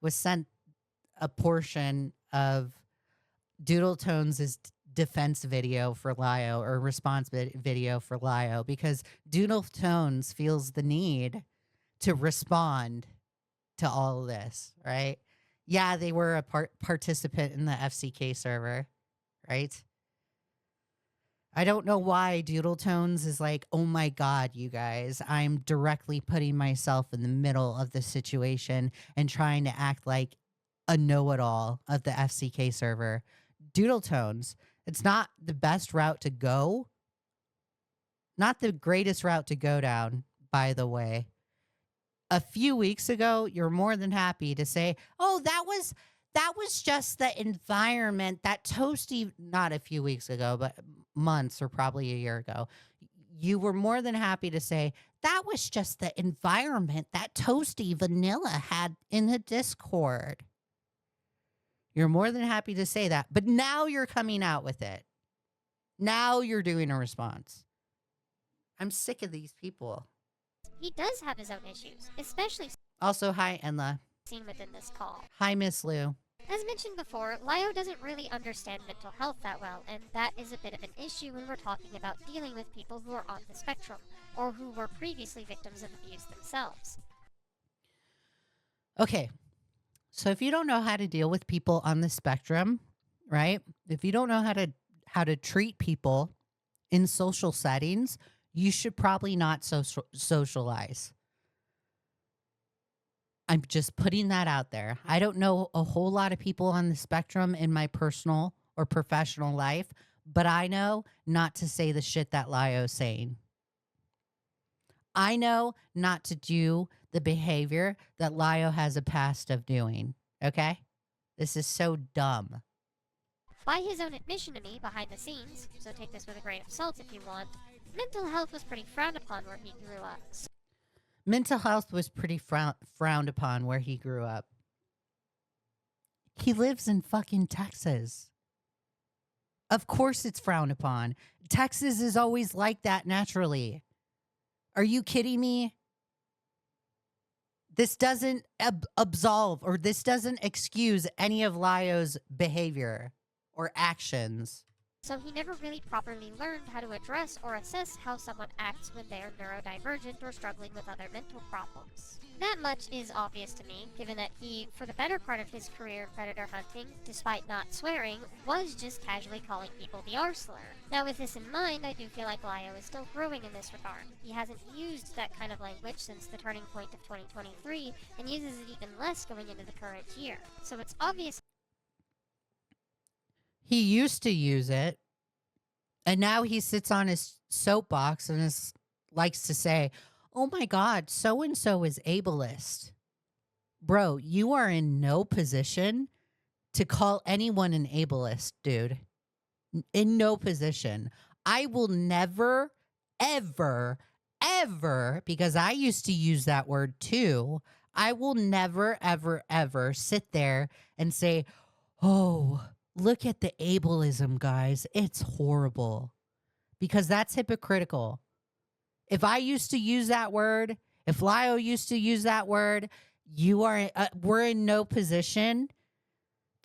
was sent a portion of Doodletones' defense video for Lio, or response video for Lio, because Doodletones feels the need to respond to all of this, right? Yeah, they were a participant in the FCK server, right? I don't know why Doodletones is like, oh my God, you guys, I'm directly putting myself in the middle of the situation and trying to act like a know-it-all of the FCK server. Doodletones, it's not the best route to go. Not the greatest route to go down, by the way. A few weeks ago, you're more than happy to say, oh, that was just the environment, that toasty, not a few weeks ago, but months or probably a year ago. You were more than happy to say, that was just the environment that Toasty Vanilla had in the Discord. You're more than happy to say that. But now you're coming out with it. Now you're doing a response. I'm sick of these people. He does have his own issues, especially Also, hi, Enla. seen within this call. Hi, Miss Lou. As mentioned before, Lio doesn't really understand mental health that well, and that is a bit of an issue when we're talking about dealing with people who are on the spectrum, or who were previously victims of abuse themselves. Okay, so if you don't know how to deal with people on the spectrum, right? If you don't know how to treat people in social settings, you should probably not socialize. I'm just putting that out there. I don't know a whole lot of people on the spectrum in my personal or professional life, but I know not to say the shit that Lio's saying. I know not to do the behavior that Lio has a past of doing, okay? This is so dumb. By his own admission to me behind the scenes, so take this with a grain of salt if you want, mental health was pretty frowned upon where he grew up. Mental health was pretty frowned upon where he grew up. He lives in fucking Texas. Of course it's frowned upon. Texas is always like that naturally. Are you kidding me? This doesn't absolve, or this doesn't excuse any of Lio's behavior or actions. So he never really properly learned how to address or assess how someone acts when they are neurodivergent or struggling with other mental problems. That much is obvious to me, given that he, for the better part of his career in predator hunting, despite not swearing, was just casually calling people the R-slur. Now with this in mind, I do feel like Lio is still growing in this regard. He hasn't used that kind of language since the turning point of 2023, and uses it even less going into the current year. So it's obvious He used to use it, and now he sits on his soapbox and likes to say, oh my God, so-and-so is ableist. Bro, you are in no position to call anyone an ableist, dude. In no position. I will never, ever, ever, because I used to use that word too, I will never, ever, ever sit there and say, oh, look at the ableism, guys. It's horrible. Because that's hypocritical. If I used to use that word, if Lio used to use that word, we're in no position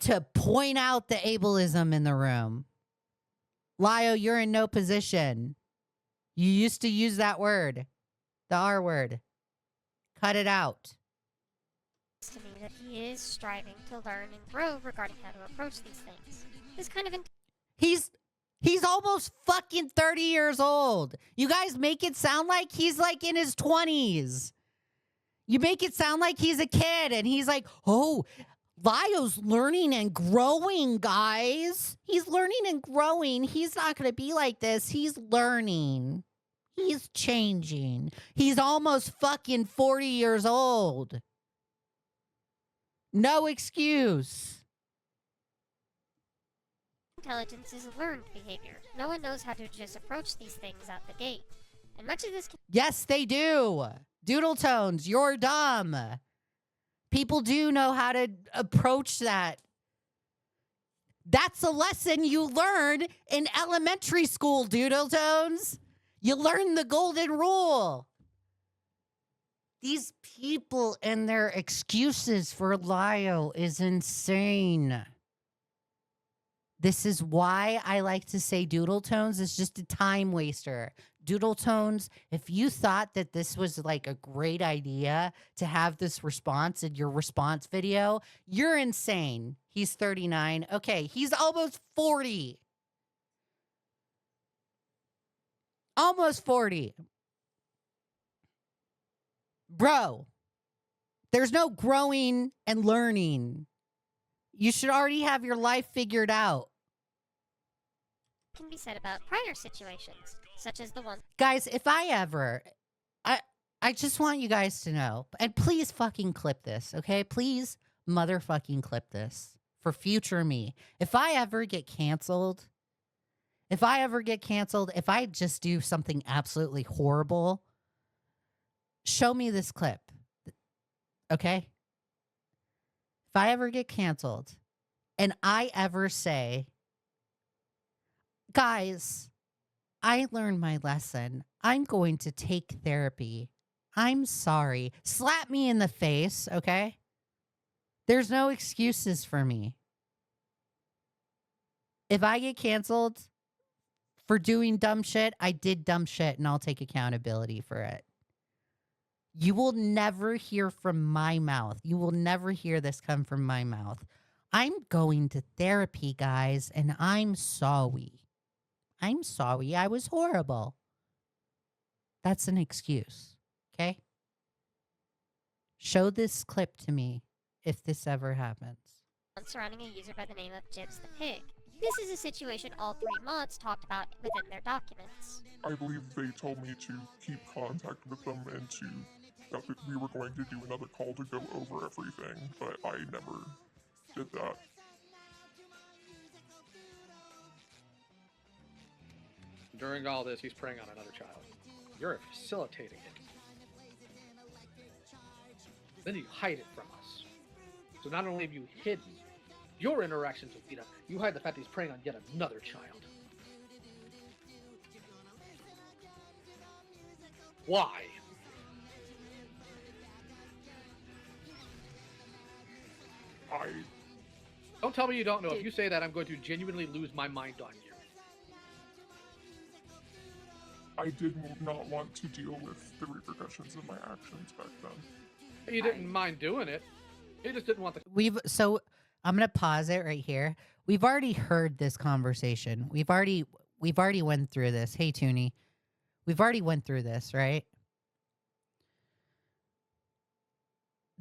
to point out the ableism in the room. Lio, you're in no position. You used to use that word, the R word. Cut it out. to me that he is striving to learn and grow regarding how to approach these things. This kind of He's almost fucking 30 years old. You guys make it sound like he's like in his 20s. You make it sound like he's a kid and he's like, oh, Lio's learning and growing, guys. He's learning and growing. He's not going to be like this. He's learning. He's changing. He's almost fucking 40 years old. No excuse. Intelligence is a learned behavior. No one knows how to just approach these things out the gate. And much of this Yes, they do. Doodletones, you're dumb. People do know how to approach that. That's a lesson you learn in elementary school, Doodletones. You learn the golden rule. These people and their excuses for Lio is insane. This is why I like to say Doodletones is just a time waster. Doodletones, if you thought that this was like a great idea to have this response in your response video, you're insane. He's 39. Okay, he's almost 40. Almost 40. Bro, there's no growing and learning. You should already have your life figured out. Can be said about prior situations, such as the one. Guys, if I ever, I just want you guys to know, and please fucking clip this, okay? Please motherfucking clip this for future me. If I ever get canceled, if I just do something absolutely horrible, show me this clip, okay? If I ever get canceled and I ever say, guys, I learned my lesson. I'm going to take therapy. I'm sorry. Slap me in the face, okay? There's no excuses for me. If I get canceled for doing dumb shit, I did dumb shit and I'll take accountability for it. You will never hear from my mouth. You will never hear this come from my mouth. I'm going to therapy, guys, and I'm sorry. I'm sorry. I was horrible. That's an excuse, okay? Show this clip to me if this ever happens. Surrounding a user by the name of Jibs the Pig. This is a situation all 3 mods talked about within their documents. I believe they told me to keep contact with them and that we were going to do another call to go over everything, but I never did that. During all this, he's preying on another child. You're facilitating it. Then you hide it from us. So not only have you hidden your interactions with Vita, you hide the fact that he's preying on yet another child. Why? Don't tell me you don't know. If you say that, I'm going to genuinely lose my mind on you. I did not want to deal with the repercussions of my actions back then. You didn't mind doing it. You just didn't want the... So I'm going to pause it right here. We've already heard this conversation. We've already went through this. Hey, Toonie. We've already went through this, right?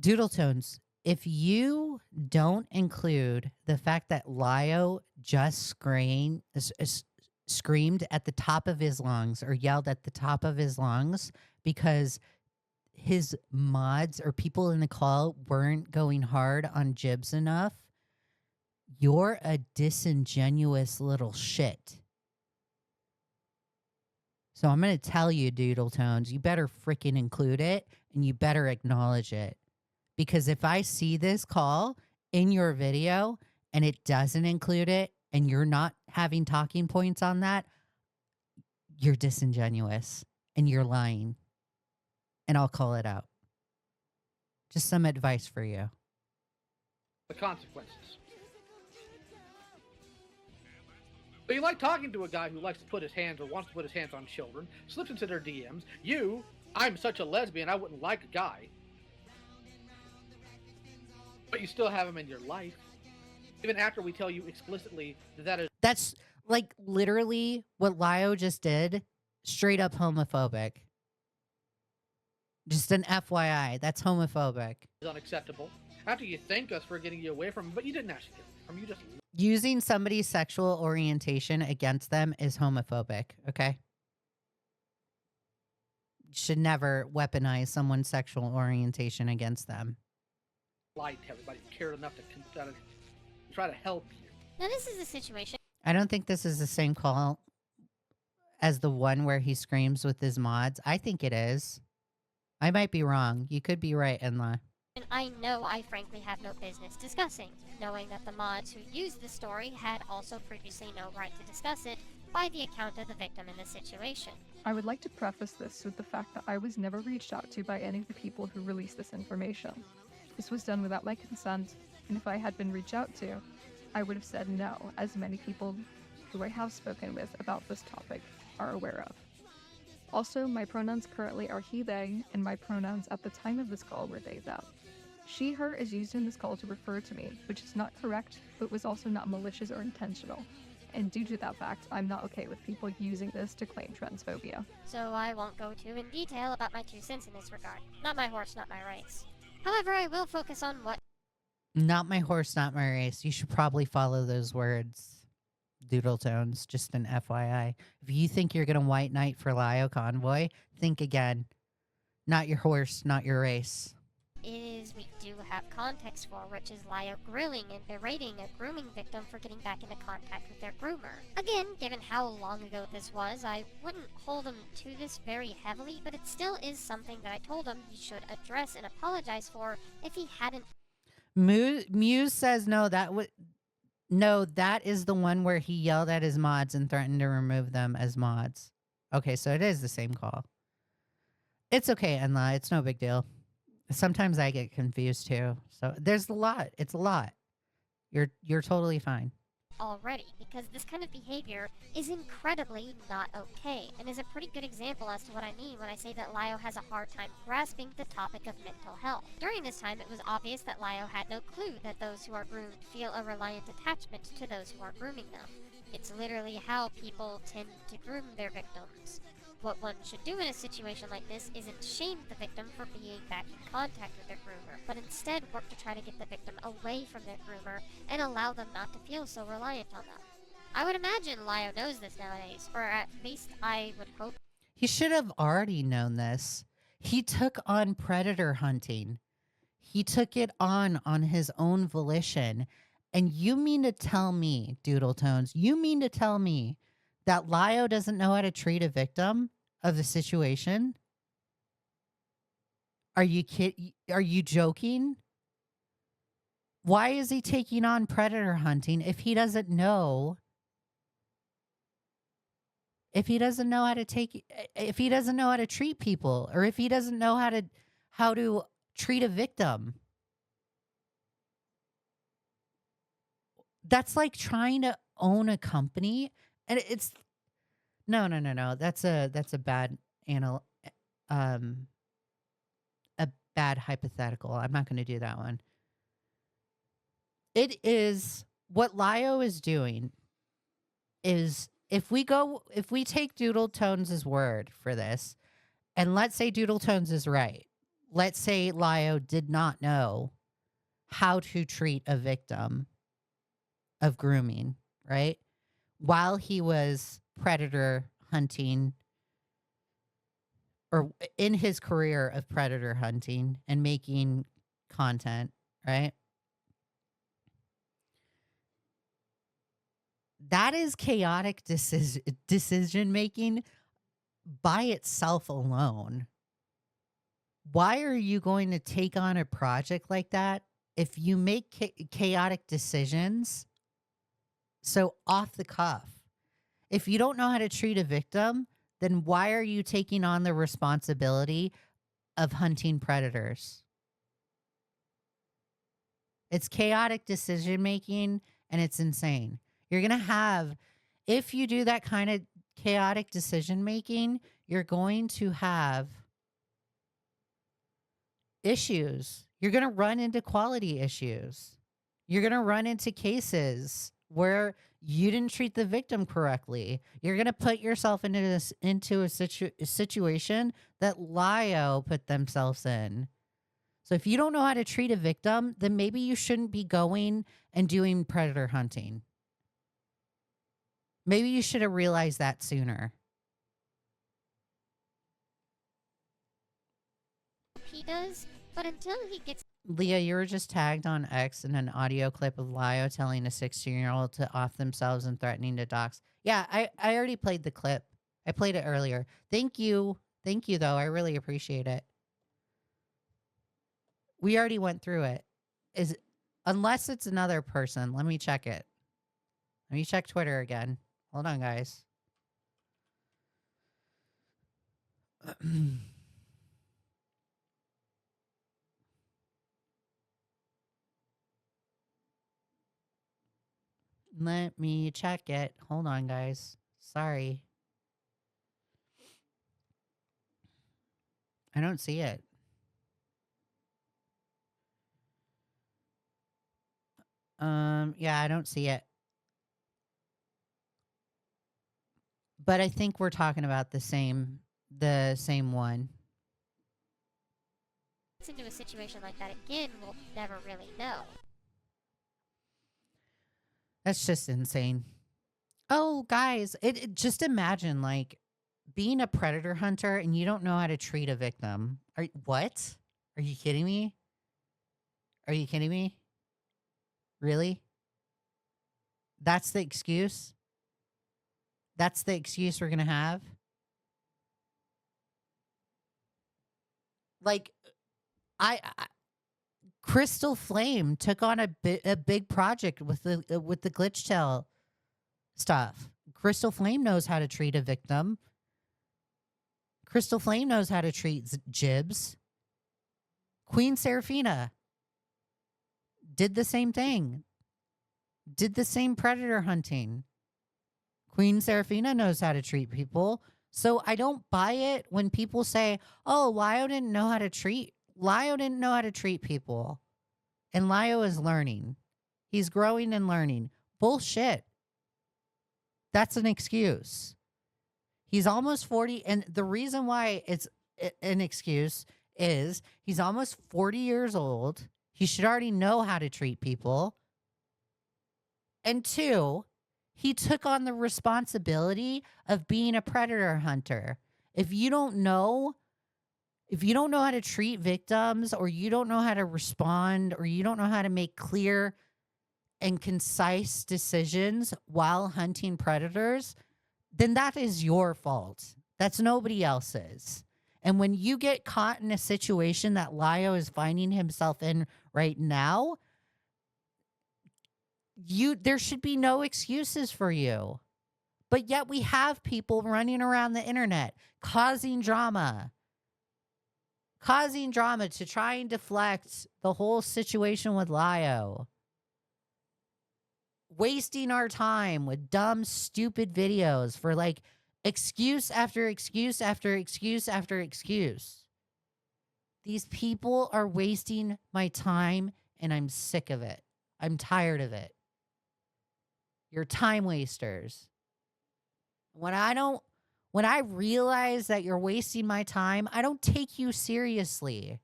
Doodletones, if you don't include the fact that Lio just screamed at the top of his lungs or yelled at the top of his lungs because his mods or people in the call weren't going hard on Jibs enough, you're a disingenuous little shit. So I'm going to tell you, Doodletones, you better freaking include it and you better acknowledge it. Because if I see this call in your video and it doesn't include it and you're not having talking points on that, you're disingenuous and you're lying. And I'll call it out. Just some advice for you. The consequences. But you like talking to a guy who likes to put his hands or wants to put his hands on children, slips into their DMs. I'm such a lesbian, I wouldn't like a guy. But you still have him in your life. Even after we tell you explicitly that is... That's like literally what Lio just did. Straight up homophobic. Just an FYI, that's homophobic. ...is unacceptable. After you thank us for getting you away from him, but you didn't actually get away from him, you just... Using somebody's sexual orientation against them is homophobic, okay? You should never weaponize someone's sexual orientation against them. ...lied to everybody, cared enough to try to help you. Now this is a situation... I don't think this is the same call as the one where he screams with his mods. I think it is. I might be wrong. You could be right, Enla. And I know I frankly have no business discussing, knowing that the mods who used the story had also previously no right to discuss it, by the account of the victim in the situation. I would like to preface this with the fact that I was never reached out to by any of the people who released this information. This was done without my consent, and if I had been reached out to, I would have said no, as many people who I have spoken with about this topic are aware of. Also, my pronouns currently are he, they, and my pronouns at the time of this call were they, them. She, her is used in this call to refer to me, which is not correct, but was also not malicious or intentional. And due to that fact, I'm not okay with people using this to claim transphobia. So I won't go too in detail about my 2 cents in this regard. Not my horse, not my race. However, I will focus on what... Not my horse, not my race. You should probably follow those words, Doodletones, just an FYI. If you think you're going to white knight for Leigha Convoy, think again. Not your horse, not your race. is we do have context for, which is Leigha grilling and berating a grooming victim for getting back into contact with their groomer. Again, given how long ago this was, I wouldn't hold him to this very heavily, but it still is something that I told him he should address and apologize for if he hadn't. Muse says no, that is the one where he yelled at his mods and threatened to remove them as mods. Okay, so it is the same call. It's okay, Enla. It's no big deal. Sometimes I get confused too. So there's a lot. It's a lot. You're totally fine. Already, because this kind of behavior is incredibly not okay, and is a pretty good example as to what I mean when I say that Leigha has a hard time grasping the topic of mental health. During this time, it was obvious that Leigha had no clue that those who are groomed feel a reliant attachment to those who are grooming them. It's literally how people tend to groom their victims. What one should do in a situation like this isn't shame the victim for being back in contact with their groomer, but instead work to try to get the victim away from their groomer and allow them not to feel so reliant on them. I would imagine Leigha knows this nowadays, or at least I would hope. He should have already known this. He took on predator hunting. He took it on his own volition. And you mean to tell me, Doodletones, you mean to tell me that Leigha doesn't know how to treat a victim of the situation? Are you joking? Why is he taking on predator hunting if he doesn't know? If he doesn't know how to treat people, or if he doesn't know how to treat a victim? That's like trying to own a company. And it's no. That's a bad a bad hypothetical. I'm not going to do that one. It is what Leigha is doing is if we take Doodletones' word for this, and let's say Doodletones is right. Let's say Leigha did not know how to treat a victim of grooming, right? While he was predator hunting, or in his career of predator hunting and making content, right? That is chaotic decision making by itself alone. Why are you going to take on a project like that if you make chaotic decisions so off the cuff? If you don't know how to treat a victim, then why are you taking on the responsibility of hunting predators? It's chaotic decision making, and it's insane. You're going to have, if you do that kind of chaotic decision making, you're going to have issues. You're going to run into quality issues. You're going to run into cases where you didn't treat the victim correctly. You're going to put yourself into a situation that Leigha put themselves in. So if you don't know how to treat a victim, then maybe you shouldn't be going and doing predator hunting. Maybe you should have realized that sooner. He does, but until he gets... Leah, you were just tagged on X in an audio clip of Leigha telling a 16-year-old to off themselves and threatening to dox. Yeah, I already played the clip. I played it earlier. Thank you. Thank you, though. I really appreciate it. We already went through it. Unless it's another person. Let me check it. Let me check Twitter again. Hold on, guys. Let me check it. Hold on, guys. Sorry. I don't see it. Yeah, I don't see it. But I think we're talking about the same one. Into a situation like that again, we'll never really know. That's just insane. Oh, guys, just imagine like being a predator hunter and you don't know how to treat a victim. What? Are you kidding me? Are you kidding me? Really? That's the excuse? That's the excuse we're going to have? Like I Crystal Flame took on a big project with the glitch tail stuff. Crystal Flame knows how to treat a victim. Crystal Flame knows how to treat Jibs. Queen Seraphina did the same thing. Did the same predator hunting. Queen Seraphina knows how to treat people. So I don't buy it when people say, "Oh, Lio didn't know how to treat people." And Lio is learning. He's growing and learning. Bullshit. That's an excuse. He's almost 40. And the reason why it's an excuse is he's almost 40 years old. He should already know how to treat people. And 2, he took on the responsibility of being a predator hunter. If you don't know how to treat victims, or you don't know how to respond, or you don't know how to make clear and concise decisions while hunting predators, then that is your fault. That's nobody else's. And when you get caught in a situation that Lio is finding himself in right now, there should be no excuses for you. But yet we have people running around the internet causing drama to try and deflect the whole situation with Lio. Wasting our time with dumb, stupid videos for like excuse after excuse after excuse after excuse. These people are wasting my time and I'm sick of it. I'm tired of it. You're time wasters. When I realize that you're wasting my time, I don't take you seriously.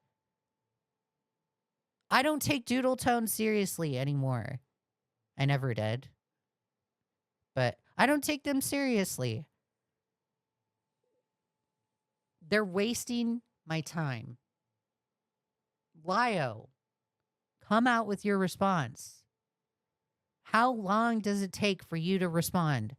I don't take Doodletones seriously anymore. I never did. But I don't take them seriously. They're wasting my time. Lio, come out with your response. How long does it take for you to respond?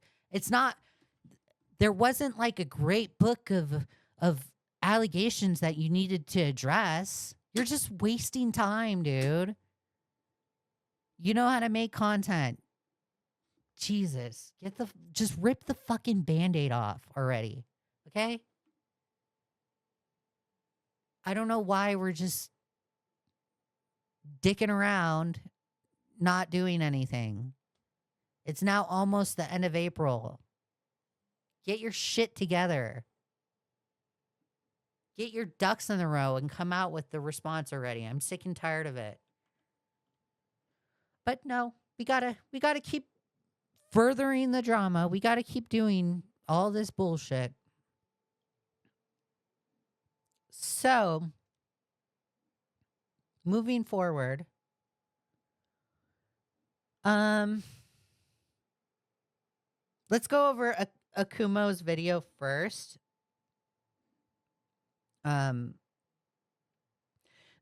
There wasn't like a great book of allegations that you needed to address. You're just wasting time, dude. You know how to make content. Jesus. Just rip the fucking Band-Aid off already. Okay? I don't know why we're just dicking around, not doing anything. It's now almost the end of April. Get your shit together. Get your ducks in a row and come out with the response already. I'm sick and tired of it. But no, we gotta keep furthering the drama. We gotta keep doing all this bullshit. So, moving forward, let's go over Akumo's video first.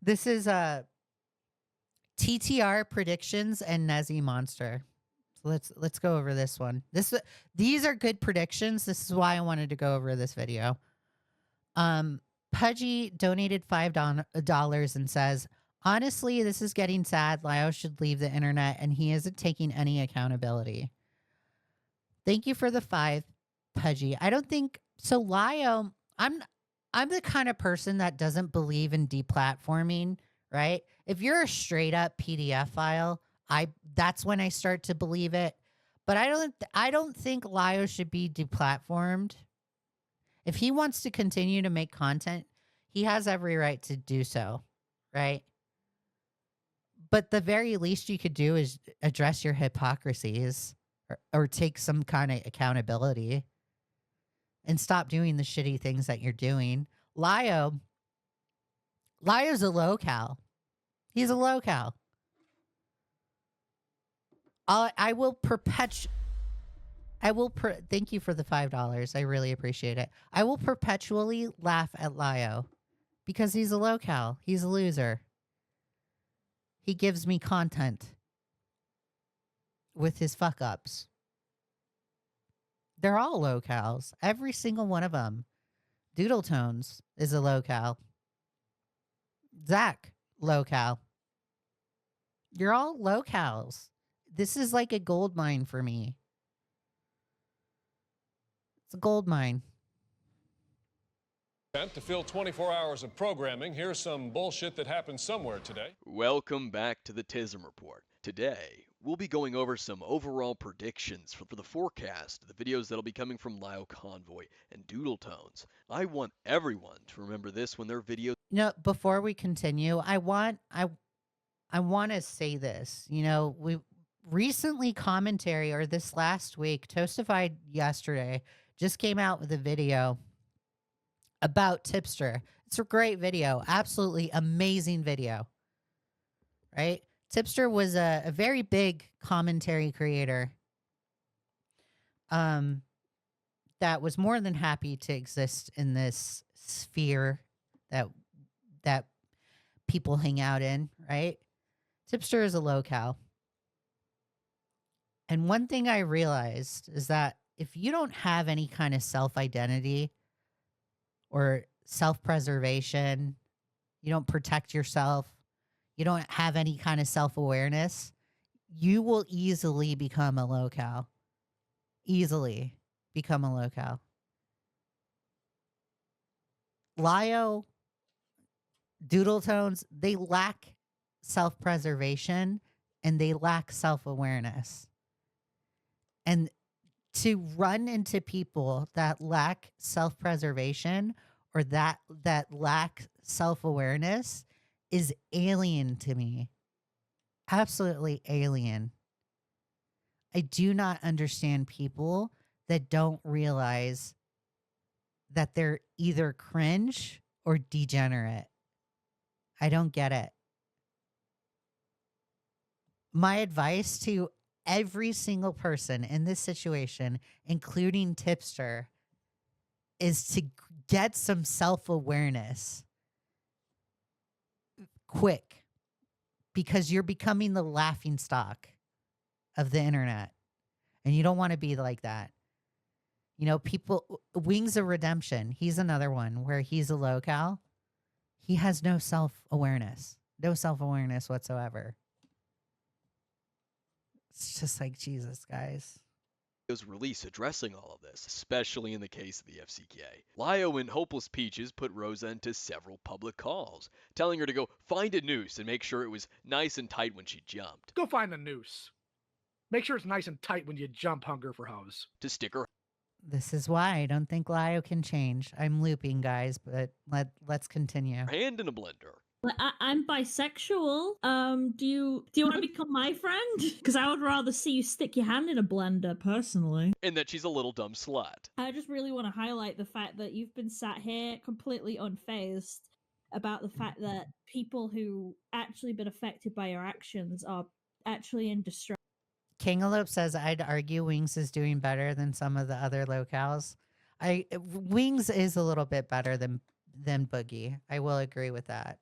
This is TTR predictions and Nezzy Monster. So let's go over this one. These are good predictions. This is why I wanted to go over this video. Pudgy donated $5 and says, "Honestly, this is getting sad. Lio should leave the internet and he isn't taking any accountability." Thank you for the 5, Pudgy. I don't think so. Lio, I'm the kind of person that doesn't believe in deplatforming, right? If you're a straight up PDF file, that's when I start to believe it. But I don't think Lio should be deplatformed. If he wants to continue to make content, he has every right to do so, right? But the very least you could do is address your hypocrisies or take some kind of accountability and stop doing the shitty things that you're doing. Lio's a locale. He's a locale. I will thank you for the $5. I really appreciate it. I will perpetually laugh at Lio because he's a locale. He's a loser. He gives me content with his fuck ups. They're all locales. Every single one of them. Doodletones is a locale. Zach, locale. You're all locales. This is like a gold mine for me. It's a gold mine. To fill 24 hours of programming, here's some bullshit that happened somewhere today. Welcome back to the TISM Report. Today, we'll be going over some overall predictions for the forecast, the videos that'll be coming from Lio Convoy and Doodletones. I want everyone to remember this when their videos... Before we continue, I want to say this. We recently commentary, or this last week, Toastified yesterday, just came out with a video about Tipster. It's a great video. Absolutely amazing video. Right? Tipster was a very big commentary creator that was more than happy to exist in this sphere that people hang out in, right? Tipster is a locale. And one thing I realized is that if you don't have any kind of self-identity or self-preservation, you don't protect yourself, you don't have any kind of self-awareness, you will easily become a locale. Easily become a locale. Lio, Doodletones, they lack self-preservation and they lack self-awareness. And to run into people that lack self-preservation or that lack self-awareness is alien to me. Absolutely alien. I do not understand people that don't realize that they're either cringe or degenerate. I don't get it. My advice to every single person in this situation, including Tipster, is to get some self-awareness quick, because you're becoming the laughing stock of the internet, and you don't want to be like that. People, Wings of Redemption, he's another one where he's a locale. He has no self-awareness whatsoever. It's just like, Jesus, guys. Release addressing all of this, especially in the case of the FCK. Lio and Hopeless Peaches put Rosa into several public calls, telling her to go find a noose and make sure it was nice and tight when she jumped. Go find a noose. Make sure it's nice and tight when you jump, Hunger for Hose. To stick her This is why I don't think Lio can change. I'm looping, guys, but let's continue. hand in a blender. I'm bisexual. Do you want to become my friend? Because I would rather see you stick your hand in a blender, personally. And that she's a little dumb slut. I just really want to highlight the fact that you've been sat here completely unfazed about the fact that people who actually been affected by your actions are actually in distress. Kingalope says, I'd argue Wings is doing better than some of the other locales. Wings is a little bit better than Boogie. I will agree with that.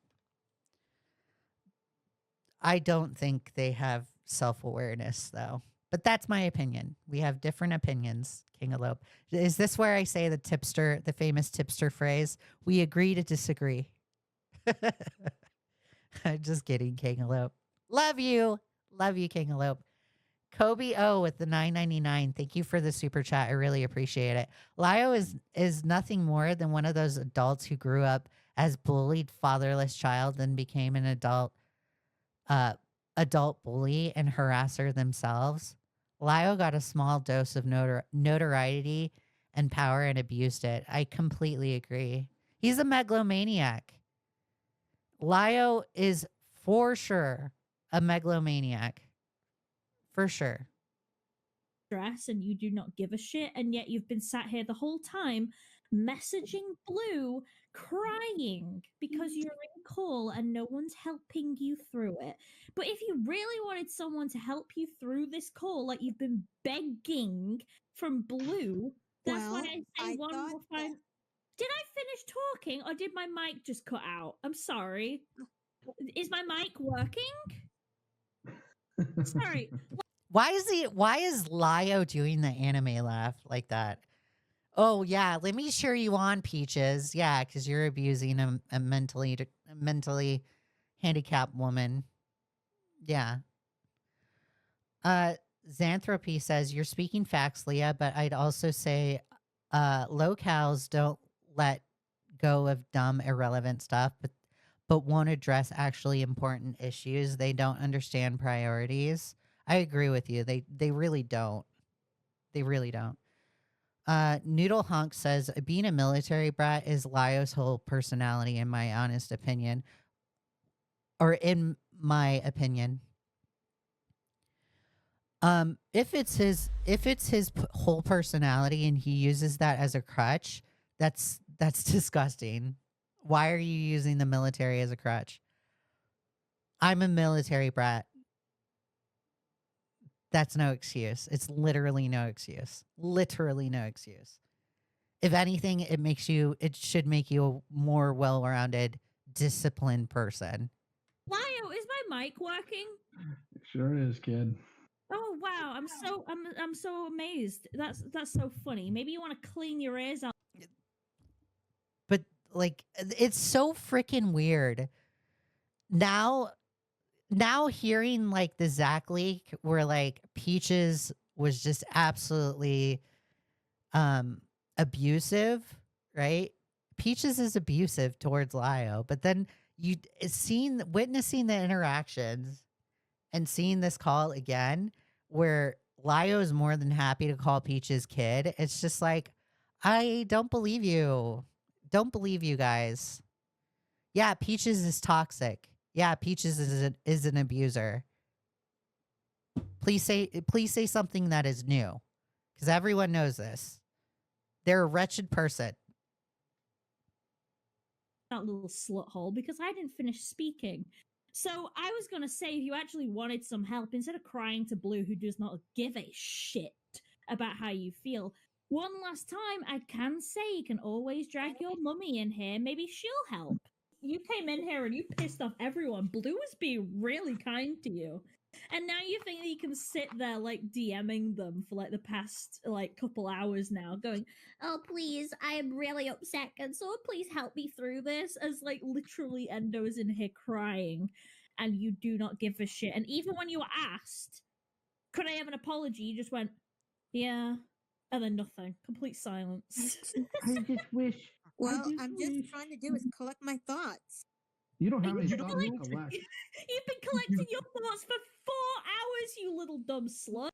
I don't think they have self-awareness, though. But that's my opinion. We have different opinions, Kingalope. Is this where I say the famous Tipster phrase, we agree to disagree? I'm just kidding, Kingalope. Love you. Love you, Kingalope. Kobe O with the $9.99. Thank you for the super chat. I really appreciate it. Lio is nothing more than one of those adults who grew up as bullied, fatherless child, then became an adult bully and harasser themselves. Lio got a small dose of notoriety and power and abused it. I completely agree. He's a megalomaniac. Lio is for sure a megalomaniac. For sure. Stress and you do not give a shit, and yet you've been sat here the whole time messaging Blue crying because you're in call and no one's helping you through it. But if you really wanted someone to help you through this call, like you've been begging from Blue, that's why I say one will find. Did I finish talking or did my mic just cut out? I'm sorry. Is my mic working? Sorry. Why is Lio doing the anime laugh like that? Oh yeah, let me cheer you on, Peaches. Yeah, because you're abusing a mentally handicapped woman. Yeah. Xanthropy says you're speaking facts, Leah, but I'd also say locals don't let go of dumb, irrelevant stuff, but won't address actually important issues. They don't understand priorities. I agree with you. They really don't. They really don't. Noodle Hunk says being a military brat is Lio's whole personality, in my honest opinion, or in my opinion. If it's his whole personality and he uses that as a crutch, that's disgusting. Why are you using the military as a crutch? I'm a military brat. That's no excuse. It's literally no excuse. Literally no excuse. If anything, it should make you a more well-rounded, disciplined person. Lio, is my mic working? It sure is, kid. Oh wow, I'm so amazed. That's so funny. Maybe you want to clean your ears out. But like, it's so freaking weird. Now hearing like the Zach leak where like Peaches was just absolutely abusive, right? Peaches is abusive towards Lio, but then witnessing the interactions and seeing this call again where Lio is more than happy to call Peaches kid. It's just like, I don't believe you. Don't believe you guys. Yeah, Peaches is toxic. Yeah, Peaches is an abuser. Please say something that is new, because everyone knows this. They're a wretched person. That little slut hole because I didn't finish speaking. So I was going to say, if you actually wanted some help, instead of crying to Blue, who does not give a shit about how you feel, one last time, I can say you can always drag your mummy in here. Maybe she'll help. You came in here and you pissed off everyone. Blue was being really kind to you. And now you think that you can sit there, like, DMing them for, like, the past, like, couple hours now, going, oh, please, I am really upset. Can someone please help me through this? As, like, literally Endo is in here crying, and you do not give a shit. And even when you were asked, could I have an apology? You just went, yeah, and then nothing. Complete silence. I just wish. Well, I'm just trying to do is collect my thoughts. You don't have any You've thoughts been to collect. collecting your thoughts for 4 hours, you little dumb slut.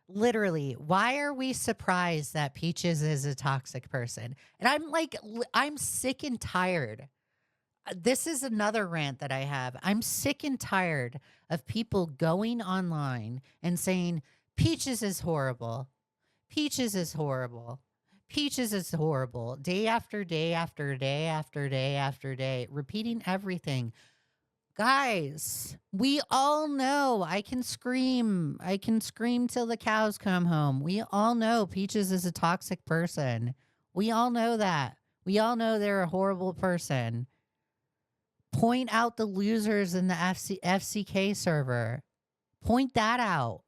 Literally, why are we surprised that Peaches is a toxic person? And I'm like, I'm sick and tired. This is another rant that I have. I'm sick and tired of people going online and saying, Peaches is horrible. Peaches is horrible. Peaches is horrible. Day after day after day after day after day, repeating everything. Guys, we all know. I can scream till the cows come home. We all know Peaches is a toxic person. We all know that. We all know they're a horrible person. Point out the losers in the FCK server. Point that out.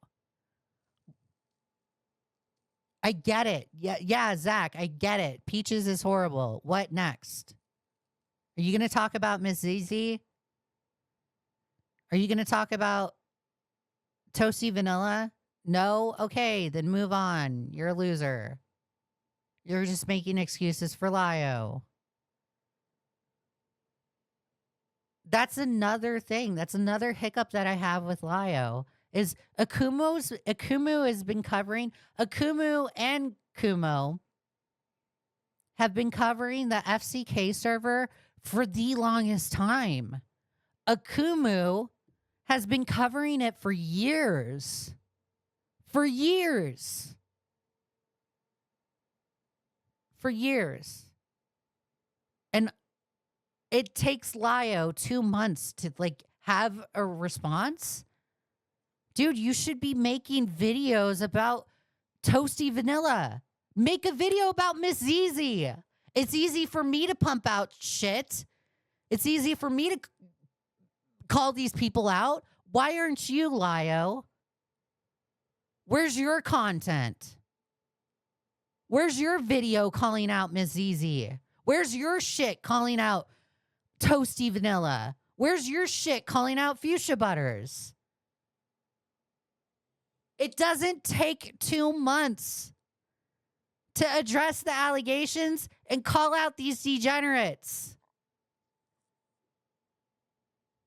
I get it. Yeah, Zach, I get it. Peaches is horrible. What next? Are you going to talk about Miss Zizi? Are you going to talk about Toasty Vanilla? No? Okay, then move on. You're a loser. You're just making excuses for Lio. That's another thing. That's another hiccup that I have with Lio. Is Akumu has been covering, Akumu and Kumo have been covering the FCK server for the longest time. Akumu has been covering it for years. For years. For years. And it takes Lio 2 months to like have a response. Dude, you should be making videos about Toasty Vanilla. Make a video about Miss Zizi. It's easy for me to pump out shit. It's easy for me to call these people out. Why aren't you, Lio? Where's your content? Where's your video calling out Miss Zizi? Where's your shit calling out Toasty Vanilla? Where's your shit calling out Fuchsia Butters? It doesn't take 2 months to address the allegations and call out these degenerates.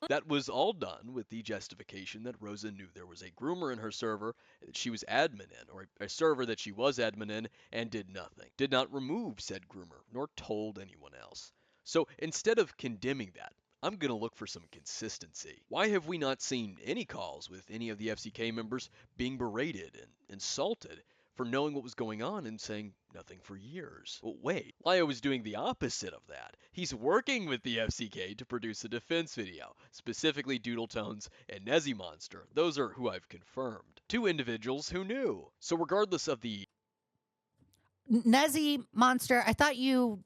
That was all done with the justification that Rosa knew there was a groomer in her server that she was admin in, or a server that she was admin in, and did nothing. Did not remove said groomer, nor told anyone else. So instead of condemning that, I'm going to look for some consistency. Why have we not seen any calls with any of the FCK members being berated and insulted for knowing what was going on and saying nothing for years? Well, wait, Lio is doing the opposite of that. He's working with the FCK to produce a defense video, specifically Doodletones and Nezzy Monster. Those are who I've confirmed. 2 individuals who knew. So regardless of the... Nezzy Monster, I thought you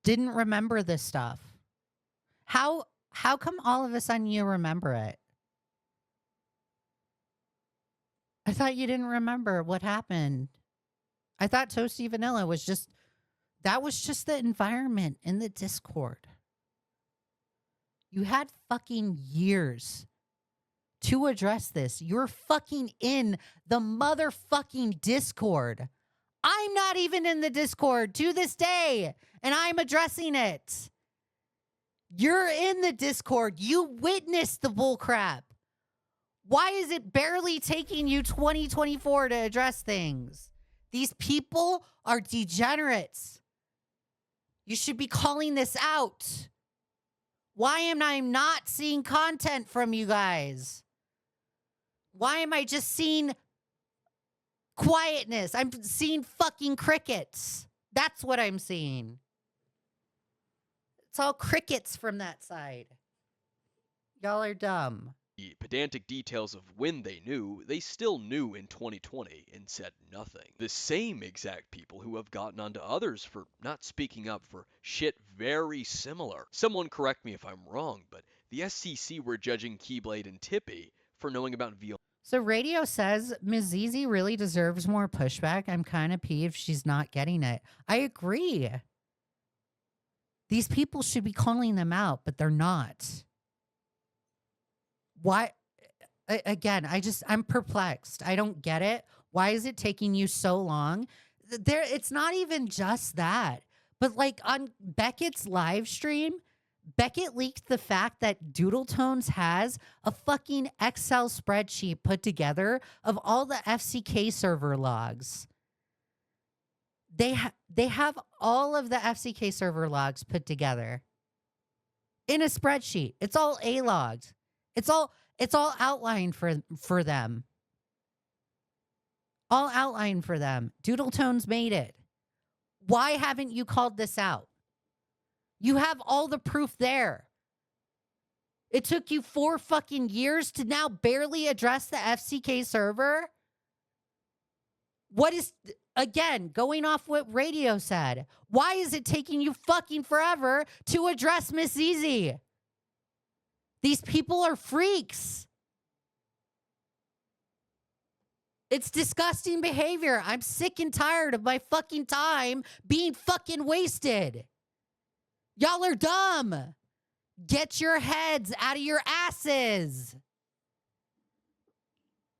didn't remember this stuff. How come all of a sudden you remember it? I thought you didn't remember what happened. I thought Toasty Vanilla was just, that was just the environment in the Discord. You had fucking years to address this. You're fucking in the motherfucking Discord. I'm not even in the Discord to this day, and I'm addressing it. You're in the Discord. You witnessed the bullcrap. Why is it barely taking you 2024 to address things? These people are degenerates. You should be calling this out. Why am I not seeing content from you guys? Why am I just seeing quietness? I'm seeing fucking crickets. That's what I'm seeing. It's all crickets from that side. Y'all are dumb. The pedantic details of when they knew, they still knew in 2020 and said nothing. The same exact people who have gotten onto others for not speaking up for shit very similar. Someone correct me if I'm wrong, but the SCC were judging Keyblade and Tippy for knowing about VL. So Radio says Ms. Zizi really deserves more pushback. I'm kind of peeved she's not getting it. I agree. These people should be calling them out, but they're not. Why? Again, I'm perplexed. I don't get it. Why is it taking you so long? It's not even just that. But like on Beckett's live stream, Beckett leaked the fact that Doodletones has a fucking Excel spreadsheet put together of all the FCK server logs. They have all of the FCK server logs put together in a spreadsheet. It's all A-logged. It's all outlined for them. All outlined for them. Doodletones made it. Why haven't you called this out? You have all the proof there. It took you 4 fucking years to now barely address the FCK server? What is, again, going off what Radio said, why is it taking you fucking forever to address Miss Zizi? These people are freaks. It's disgusting behavior. I'm sick and tired of my fucking time being fucking wasted. Y'all are dumb. Get your heads out of your asses.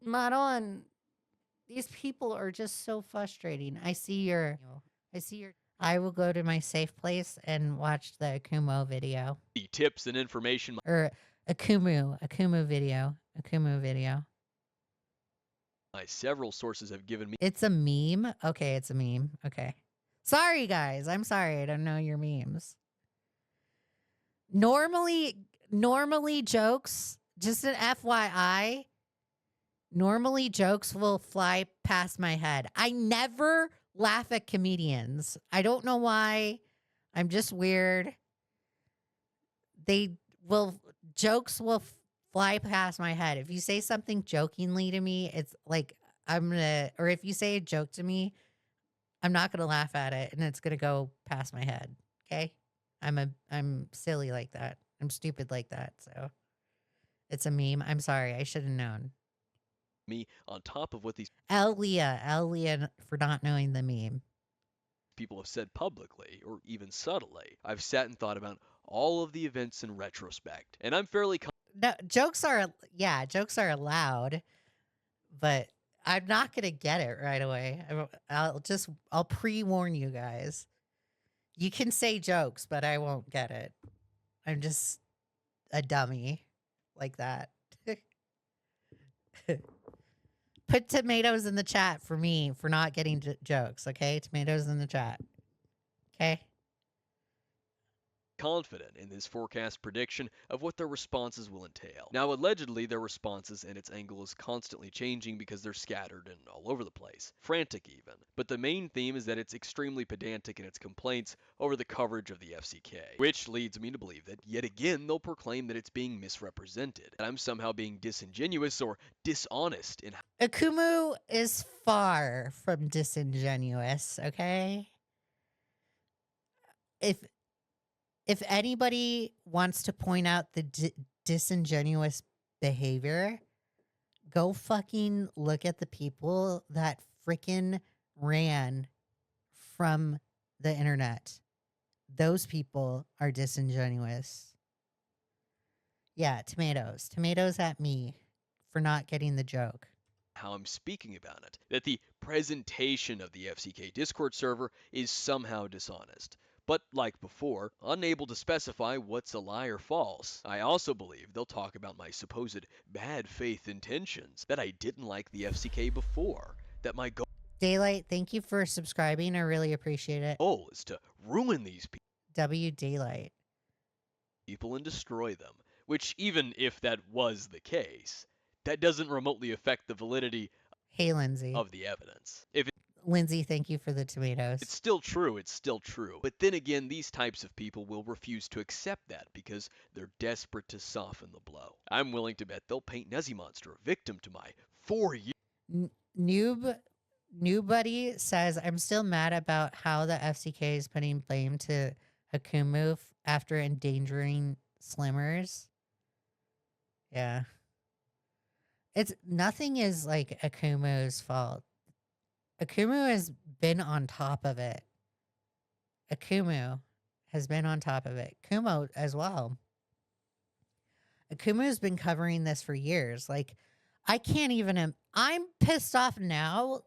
Maron, these people are just so frustrating. I see your. I will go to my safe place and watch the Akumo video. The tips and information Or Akumu video. my several sources have given me. It's a meme? Okay, it's a meme. Okay. Sorry, guys. I'm sorry. I don't know your memes. Normally jokes, just an FYI, normally jokes will fly past my head. I never laugh at comedians. I don't know why. I'm just weird. Jokes will fly past my head. If you say something jokingly to me, it's like or if you say a joke to me, I'm not gonna laugh at it and it's gonna go past my head. Okay? I'm silly like that. I'm stupid like that. So it's a meme. I'm sorry. I should have known. Me on top of what these Leigha for not knowing the meme. people have said publicly or even subtly. I've sat and thought about all of the events in retrospect, and I'm fairly No, jokes are allowed, but I'm not gonna get it right away. I'll pre-warn you guys. You can say jokes, but I won't get it. I'm just a dummy like that. Put tomatoes in the chat for me for not getting jokes, okay? Tomatoes in the chat. Okay? confident in this forecast prediction of what their responses will entail. Now, allegedly, their responses and its angle is constantly changing because they're scattered and all over the place, frantic even. But the main theme is that it's extremely pedantic in its complaints over the coverage of the FCK, which leads me to believe that yet again they'll proclaim that it's being misrepresented, that I'm somehow being disingenuous or dishonest in Akumu is far from disingenuous, okay? If anybody wants to point out the disingenuous behavior, go fucking look at the people that freaking ran from the internet. Those people are disingenuous. Yeah, tomatoes. Tomatoes at me for not getting the joke. how I'm speaking about it, that the presentation of the FCK Discord server is somehow dishonest. But like before, unable to specify what's a lie or false. I also believe they'll talk about my supposed bad faith intentions, that I didn't like the FCK before, that my goal Daylight, thank you for subscribing. I really appreciate it. is to ruin these Daylight. people and destroy them, which even if that was the case, that doesn't remotely affect the validity Hey, Lindsay. of the evidence. If Lindsay, thank you for the tomatoes. it's still true, it's still true. But then again, these types of people will refuse to accept that because they're desperate to soften the blow. I'm willing to bet they'll paint Nezimonster a victim to my 4-year Nobody says, I'm still mad about how the FCK is putting blame to Akumu after endangering Slimmers. Yeah. Nothing is like Akumu's fault. Akumu has been on top of it. Akumu has been on top of it. Kumo as well. Akumu has been covering this for years. Like, I can't even... I'm pissed off now.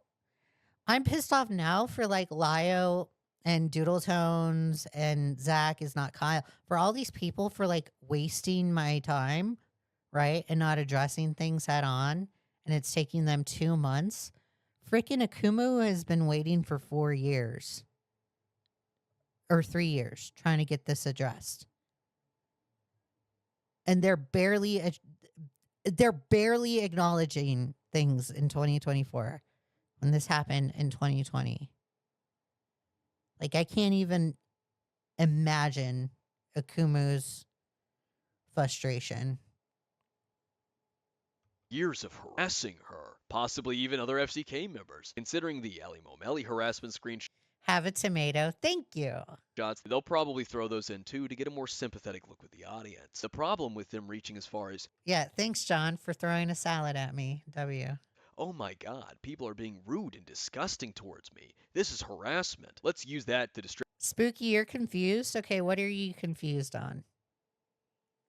I'm pissed off now for, like, Lio and Doodletones and Zach is not Kyle. For all these people for, like, wasting my time, right? And not addressing things head on. And it's taking them 2 months. Freaking Akumu has been waiting for 4 years. Or 3 years trying to get this addressed. And they're barely acknowledging things in 2024 when this happened in 2020. Like, I can't even imagine Akumu's frustration. Years of harassing her, possibly even other FCK members, considering the Ali Momeli harassment screenshots. Have a tomato. Thank you. They'll probably throw those in too to get a more sympathetic look with the audience. The problem with them reaching as far as, Yeah, thanks, John, for throwing a salad at me. W. oh my god, people are being rude and disgusting towards me. This is harassment. Let's use that to distract. Spooky, you're confused? Okay, what are you confused on?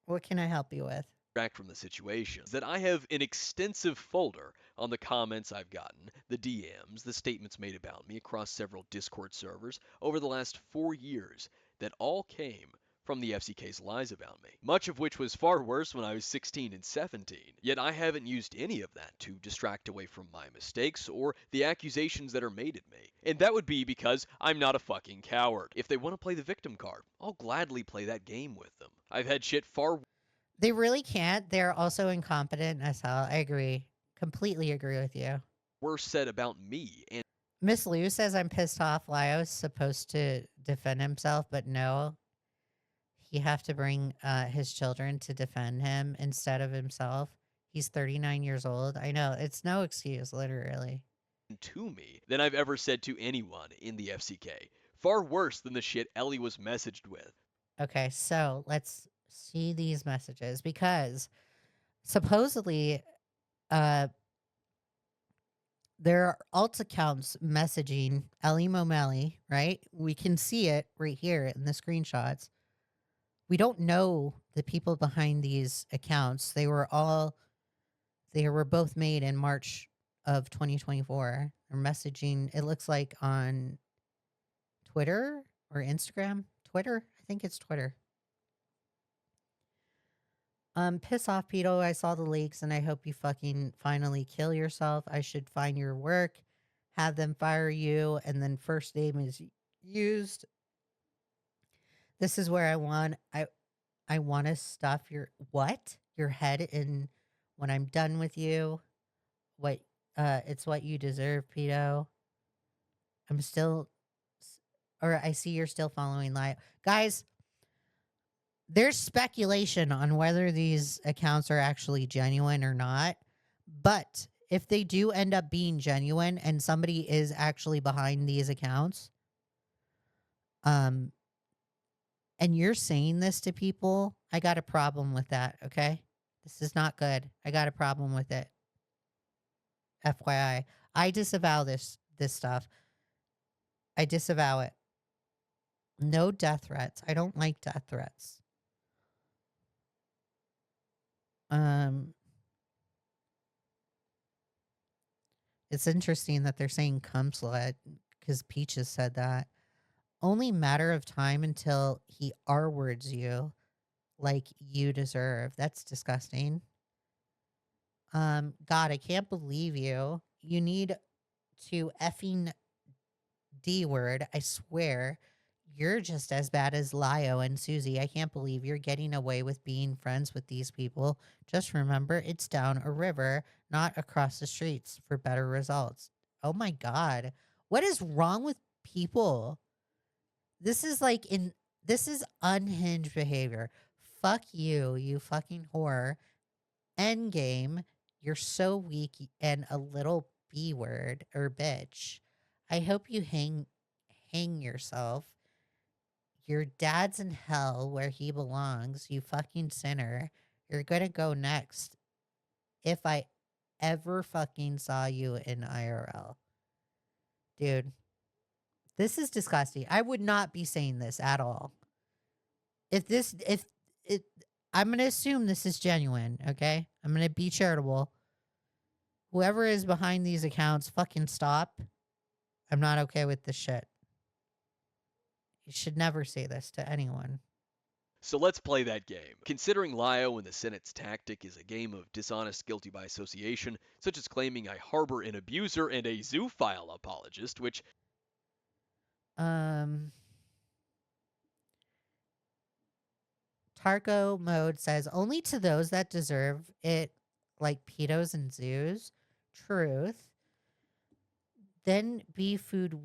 What can I help you with? Back from the situation is that I have an extensive folder on the comments I've gotten, the DMs, the statements made about me across several Discord servers over the last 4 years that all came from the FCK's lies about me, much of which was far worse when I was 16 and 17, yet I haven't used any of that to distract away from my mistakes or the accusations that are made at me. And that would be because I'm not a fucking coward. If they want to play the victim card, I'll gladly play that game with them. I've had shit far They really can't. They're also incompetent as hell. I agree. Completely agree with you. worse said about me, and Miss Lou says I'm pissed off. Lio's supposed to defend himself, but no. He have to bring his children to defend him instead of himself. He's 39 years old. I know. It's no excuse, literally. to me than I've ever said to anyone in the FCK. Far worse than the shit Ellie was messaged with. Okay, so let's see these messages because supposedly there are alt accounts messaging Ellie Momeli, right? We can see it right here in the screenshots. We don't know the people behind these accounts. They were both made in March of 2024. They're messaging, it looks like on Twitter or Instagram. Twitter? I think it's Twitter. Piss off, Pedo. I saw the leaks and I hope you fucking finally kill yourself. I should find your work, have them fire you, and then first name is used. This is where I want to stuff your head in when I'm done with you. It's what you deserve, Pedo. I see you're still following Lio. Guys, there's speculation on whether these accounts are actually genuine or not. But if they do end up being genuine and somebody is actually behind these accounts, and you're saying this to people, I got a problem with that, okay? This is not good. I got a problem with it. FYI. I disavow this stuff. I disavow it. No death threats. I don't like death threats. It's interesting that they're saying cum slut because Peaches said that. Only matter of time until he R-words you like you deserve. That's disgusting. God, I can't believe you. You need to effing D-word. I swear. You're just as bad as Lio and Susie. I can't believe you're getting away with being friends with these people. Just remember, it's down a river, not across the streets for better results. Oh my God. What is wrong with people? This is unhinged behavior. Fuck you, you fucking whore. Endgame, you're so weak and a little B-word or bitch. I hope you hang yourself. Your dad's in hell where he belongs, you fucking sinner. You're gonna go next if I ever fucking saw you in IRL. Dude, this is disgusting. I would not be saying this at all. I'm gonna assume this is genuine, okay? I'm gonna be charitable. Whoever is behind these accounts, fucking stop. I'm not okay with this shit. You should never say this to anyone. So let's play that game. Considering Lio and the Senate's tactic is a game of dishonest guilty by association, such as claiming I harbor an abuser and a zoophile apologist, which... Tarko Mode says, only to those that deserve it, like pedos and zoos. Truth. Then B Food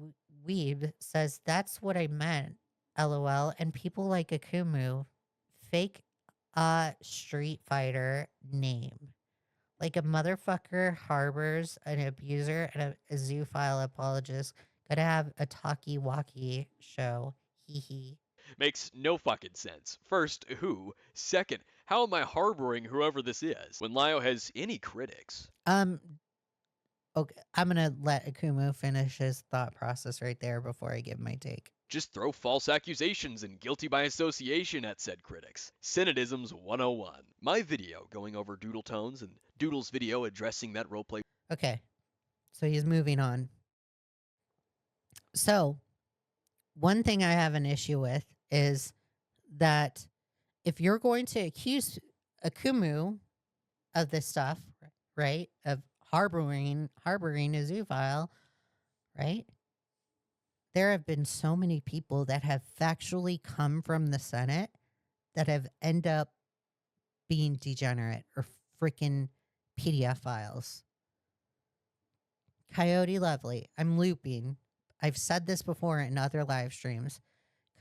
Weeb says, that's what I meant. LOL. And people like Akumu, fake Street Fighter name. Like a motherfucker harbors an abuser and a zoophile apologist. Gotta have a talkie-walkie show. Hee hee. Makes no fucking sense. First, who? Second, how am I harboring whoever this is when Lio has any critics? Okay, I'm gonna let Akumu finish his thought process right there before I give my take. Just throw false accusations and guilty by association at said critics. Cynicisms 101. My video going over Doodletones and Doodle's video addressing that roleplay. Okay. So he's moving on. So, one thing I have an issue with is that if you're going to accuse Akumu of this stuff, right, of harboring a zoophile, right, there have been so many people that have factually come from the Senate that have end up being degenerate or freaking PDF files. Coyote Lovely, I'm looping. I've said this before in other live streams.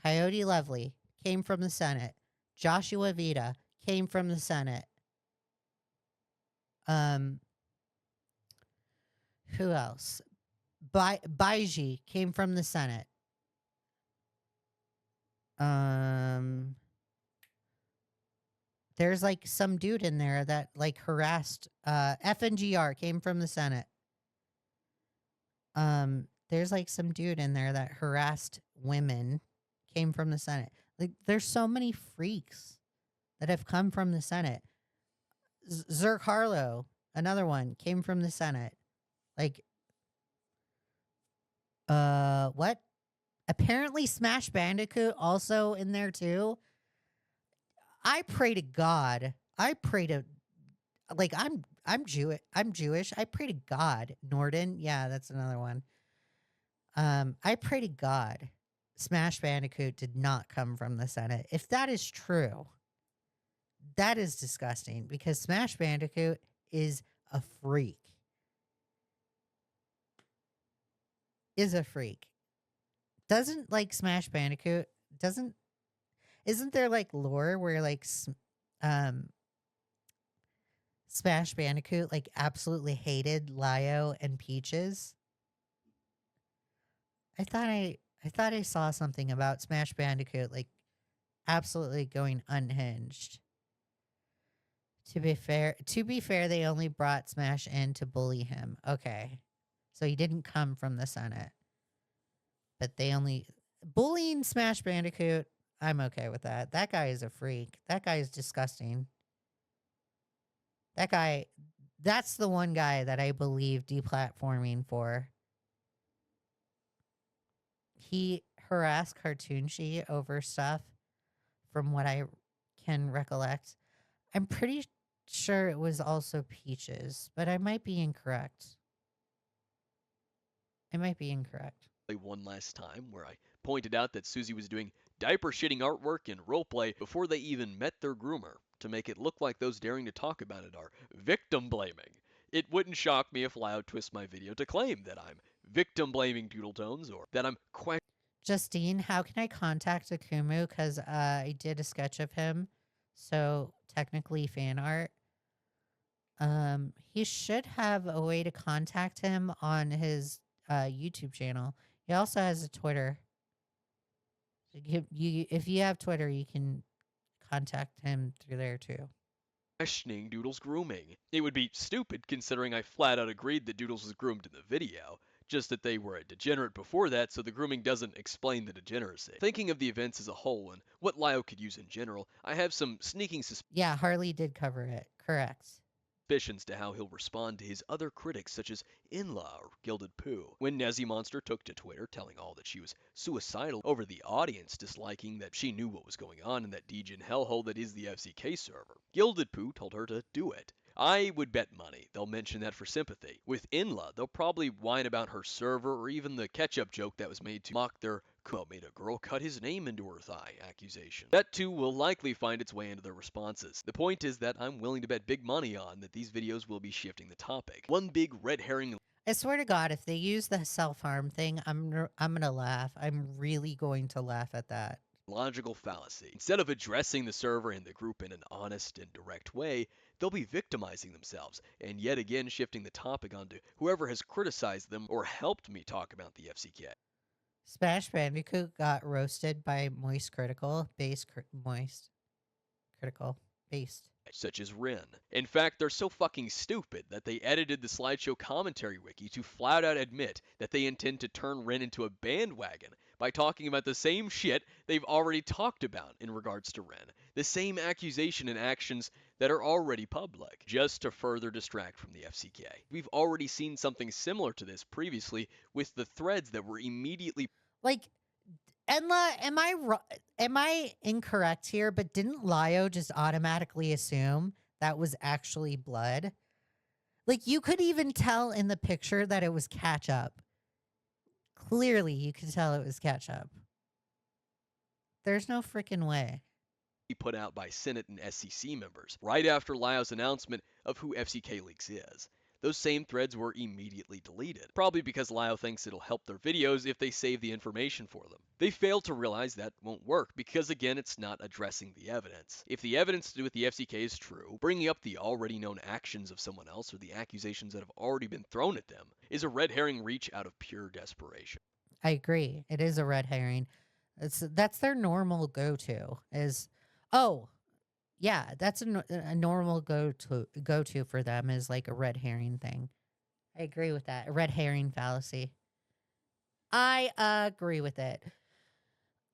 Coyote Lovely came from the Senate. Joshua Vita came from the Senate. Who else? Baiji came from the Senate. There's like some dude in there that like harassed FNGR came from the Senate. There's like some dude in there that harassed women came from the Senate. Like there's so many freaks that have come from the Senate. Zerk Harlow, another one, came from the Senate. Like what? Apparently Smash Bandicoot also in there too. I pray to God. I pray to like I'm Jewish. I pray to God. Norden. Yeah, that's another one. I pray to God Smash Bandicoot did not come from the Senate. If that is true, that is disgusting because Smash Bandicoot is a freak. Doesn't like Smash Bandicoot, isn't there like lore where like Smash Bandicoot like absolutely hated Lio and Peaches? I thought I saw something about Smash Bandicoot like absolutely going unhinged. To be fair, they only brought Smash in to bully him. Okay. So he didn't come from the Senate. But they only bullying Smash Bandicoot, I'm okay with that. That guy is a freak. That guy is disgusting. That's the one guy that I believe deplatforming for. He harassed Cartoonshi over stuff from what I can recollect. I'm pretty sure it was also Peaches, but I might be incorrect. One last time where I pointed out that Susie was doing diaper shitting artwork and roleplay before they even met their groomer to make it look like those daring to talk about it are victim blaming. It wouldn't shock me if Loud twists my video to claim that I'm victim blaming Doodletones or that I'm Justine, how can I contact Akumu? Because I did a sketch of him. So technically fan art. He should have a way to contact him on his YouTube channel. He also has a Twitter. If you have Twitter, you can contact him through there too. questioning Doodle's grooming. It would be stupid considering I flat out agreed that Doodles was groomed in the video, just that they were a degenerate before that, so the grooming doesn't explain the degeneracy. Thinking of the events as a whole and what Lio could use in general, I have some sneaking Yeah, Harley did cover it. Correct. suspicions to how he'll respond to his other critics such as Inla or Gilded Pooh. When Nezzy Monster took to Twitter telling all that she was suicidal over the audience disliking that she knew what was going on in that degen hellhole that is the FCK server, Gilded Pooh told her to do it. I would bet money they'll mention that for sympathy. With Inla, they'll probably whine about her server or even the ketchup joke that was made to mock their made a girl cut his name into her thigh accusation. That too will likely find its way into their responses. The point is that I'm willing to bet big money on that these videos will be shifting the topic. One big red herring. I swear to God, if they use the self-harm thing, I'm gonna laugh. I'm really going to laugh at that. Logical fallacy. Instead of addressing the server and the group in an honest and direct way, they'll be victimizing themselves, and yet again shifting the topic onto whoever has criticized them or helped me talk about the FCK. Smash Bandicoot got roasted by Moist Critical, Based. Such as Rin. In fact, they're so fucking stupid that they edited the slideshow commentary wiki to flat out admit that they intend to turn Rin into a bandwagon by talking about the same shit they've already talked about in regards to Ren, the same accusation and actions that are already public, just to further distract from the FCK. We've already seen something similar to this previously with the threads that were immediately Like, Enla, am I incorrect here? But didn't Lio just automatically assume that was actually blood? Like, you could even tell in the picture that it was ketchup. Clearly, you could tell it was ketchup. There's no freaking way. put out by Senate and SCC members right after Lio's announcement of who FCK Leaks is. Those same threads were immediately deleted, probably because Lio thinks it'll help their videos if they save the information for them. They fail to realize that won't work because, again, it's not addressing the evidence. If the evidence to do with the FCK is true, bringing up the already known actions of someone else or the accusations that have already been thrown at them is a red herring reach out of pure desperation. I agree. It is a red herring. That's their normal go-to is, oh, yeah, that's a normal go-to for them is like a red herring thing. I agree with that. A red herring fallacy. I agree with it.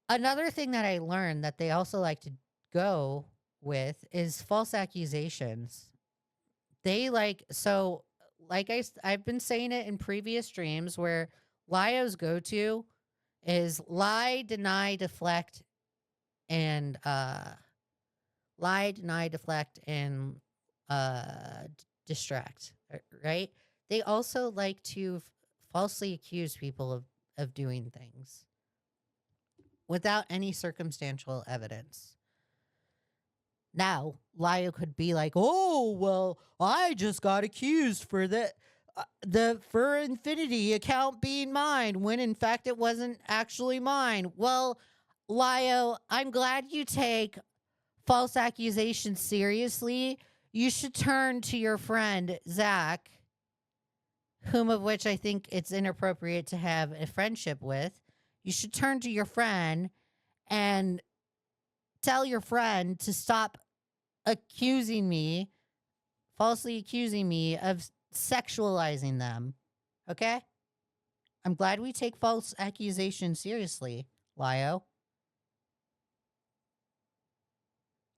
Another thing that I learned that they also like to go with is false accusations. They I've been saying it in previous streams where Lio's go-to is lie, deny, deflect, and distract, right? They also like to falsely accuse people of doing things without any circumstantial evidence. Now, Lio could be like, "Oh, well, I just got accused for the for Infinity account being mine when in fact it wasn't actually mine." Well, Lio, I'm glad you take false accusations seriously. You should turn to your friend Zach, whom of which I think it's inappropriate to have a friendship with. You should turn to your friend and tell your friend to stop falsely accusing me of sexualizing them. Okay? I'm glad we take false accusations seriously, Lio.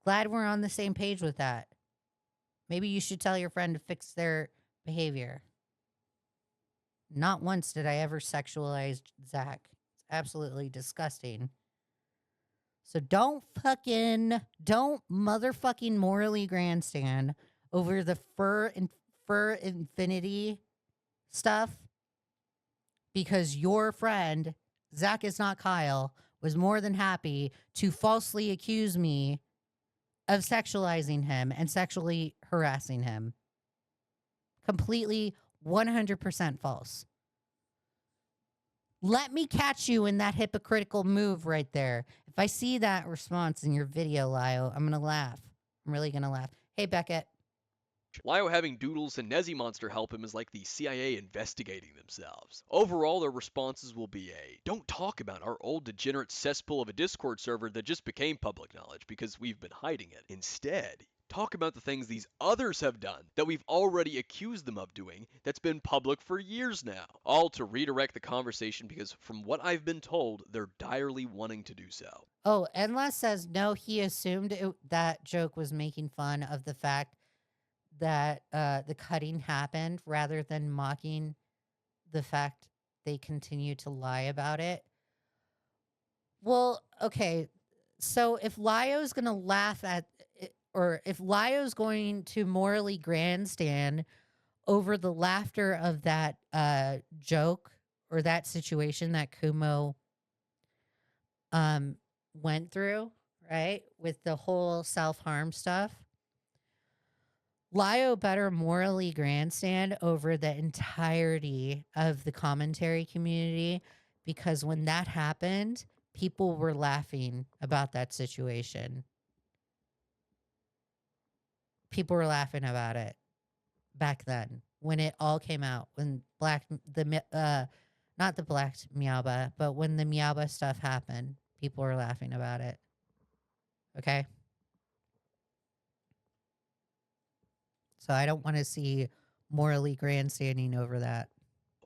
Glad we're on the same page with that. Maybe you should tell your friend to fix their behavior. Not once did I ever sexualize Zach. It's absolutely disgusting. So don't motherfucking morally grandstand over the fur Infinity stuff because your friend, Zach is not Kyle, was more than happy to falsely accuse me of sexualizing him and sexually harassing him. Completely 100% false. Let me catch you in that hypocritical move right there. If I see that response in your video, Lio, I'm going to laugh. I'm really going to laugh. Hey, Beckett. Lio having Doodles and Nezzy Monster help him is like the CIA investigating themselves. Overall, their responses will be don't talk about our old degenerate cesspool of a Discord server that just became public knowledge because we've been hiding it. Instead, talk about the things these others have done that we've already accused them of doing that's been public for years now. All to redirect the conversation because from what I've been told, they're direly wanting to do so. Oh, Enla says no, he assumed that joke was making fun of the fact that the cutting happened rather than mocking the fact they continue to lie about it. Well, okay. So if Lio's going to laugh at it, or if Lio's going to morally grandstand over the laughter of that joke or that situation that Kumo went through, right? With the whole self-harm stuff, Lio better morally grandstand over the entirety of the commentary community because when that happened, people were laughing about that situation. People were laughing about it back then when it all came out, when not the Black Meowba, but when the Meowba stuff happened, people were laughing about it. Okay? So I don't want to see morally grandstanding over that.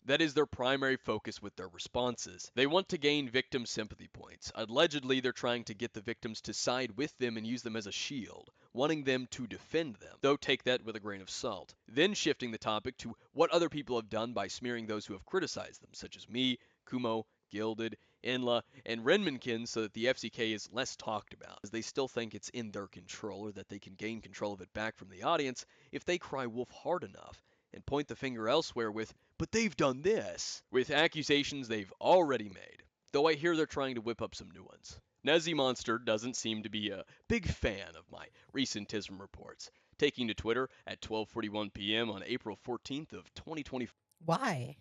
That is their primary focus with their responses. They want to gain victim sympathy points. Allegedly, they're trying to get the victims to side with them and use them as a shield, wanting them to defend them, though take that with a grain of salt. Then shifting the topic to what other people have done by smearing those who have criticized them, such as me, Kumo, Gilded, Inla, and Renminkin, so that the FCK is less talked about, as they still think it's in their control or that they can gain control of it back from the audience if they cry wolf hard enough and point the finger elsewhere with, but they've done this, with accusations they've already made, though I hear they're trying to whip up some new ones. Nezzy Monster doesn't seem to be a big fan of my recent TISM reports, taking to Twitter at 12:41 p.m. on April 14th of 2024. Why?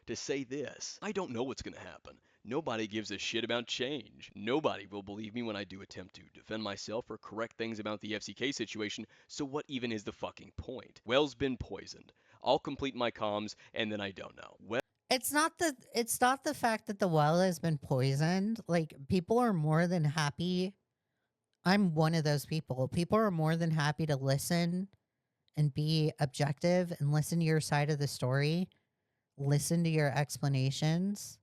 To say this, I don't know what's going to happen. Nobody gives a shit about change. Nobody will believe me when I do attempt to defend myself or correct things about the FCK situation, so what even is the fucking point? Well's been poisoned. I'll complete my comms, and then I don't know. Well, It's not the fact that the well has been poisoned. Like, people are more than happy. I'm one of those people. People are more than happy to listen and be objective and listen to your side of the story, listen to your explanations.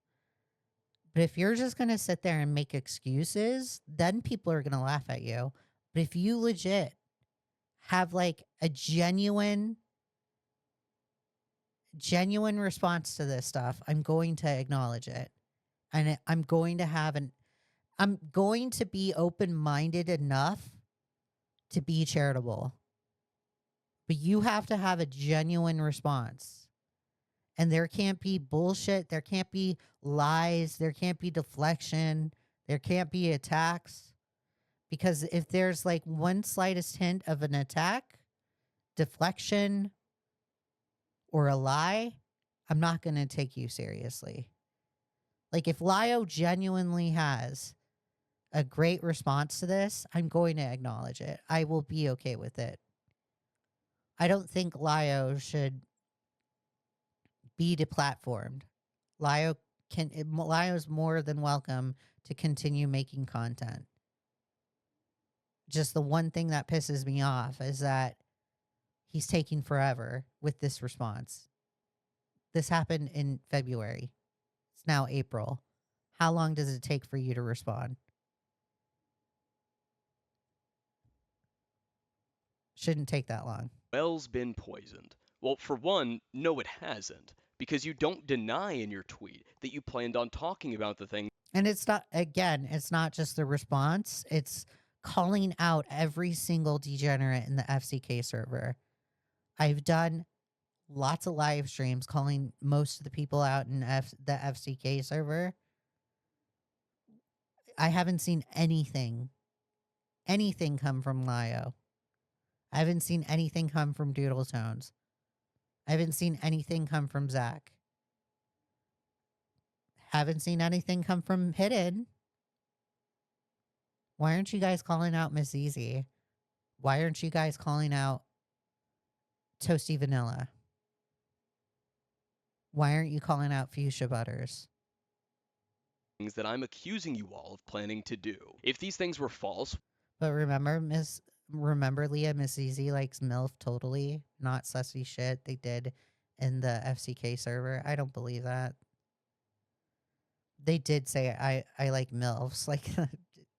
But if you're just going to sit there and make excuses, then people are going to laugh at you. But if you legit have like a genuine response to this stuff, I'm going to acknowledge it. And I'm going to be open-minded enough to be charitable. But you have to have a genuine response. And there can't be bullshit. There can't be lies. There can't be deflection. There can't be attacks. Because if there's like one slightest hint of an attack, deflection, or a lie, I'm not going to take you seriously. Like, if Lio genuinely has a great response to this, I'm going to acknowledge it. I will be okay with it. I don't think Lio should be deplatformed. Lio's more than welcome to continue making content. Just the one thing that pisses me off is that he's taking forever with this response. This happened in February. It's now April. How long does it take for you to respond? Shouldn't take that long. Well's been poisoned. Well, for one, no, it hasn't, because you don't deny in your tweet that you planned on talking about the thing. And it's not just the response. It's calling out every single degenerate in the FCK server. I've done lots of live streams calling most of the people out in the FCK server. I haven't seen anything come from Lio. I haven't seen anything come from Doodletones. I haven't seen anything come from Zach. Haven't seen anything come from Hidden. Why aren't you guys calling out Miss Easy? Why aren't you guys calling out Toasty Vanilla? Why aren't you calling out Fuchsia Butters? Things that I'm accusing you all of planning to do. If these things were false. But remember, Leigha, Miss Easy likes MILF totally, not sussy shit they did in the FCK server. I don't believe that. They did say I like MILFs. Like,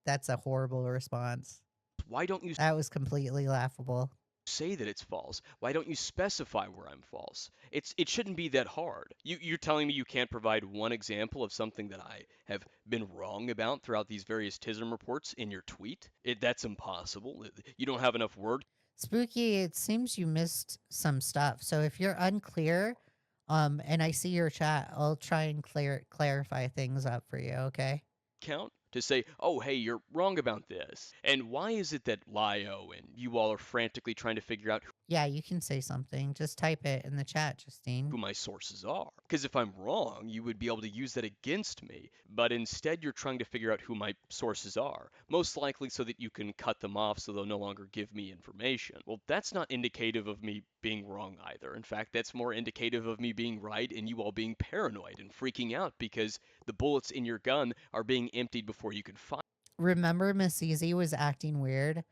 that's a horrible response. Why don't you... That was completely laughable. Say that it's false. Why don't you specify where I'm false? It shouldn't be that hard. You're telling me you can't provide one example of something that I have been wrong about throughout these various TISM reports in your tweet? That's impossible. You don't have enough words. Spooky, it seems you missed some stuff. So if you're unclear, and I see your chat, I'll try and clarify things up for you, okay? Count to say, oh, hey, you're wrong about this. And why is it that Lio and you all are frantically trying to figure out Yeah, you can say something. Just type it in the chat, Justine. who my sources are? Because if I'm wrong, you would be able to use that against me. But instead, you're trying to figure out who my sources are. Most likely so that you can cut them off so they'll no longer give me information. Well, that's not indicative of me being wrong either. In fact, that's more indicative of me being right and you all being paranoid and freaking out because the bullets in your gun are being emptied before you can fire. Remember Miss Easy was acting weird?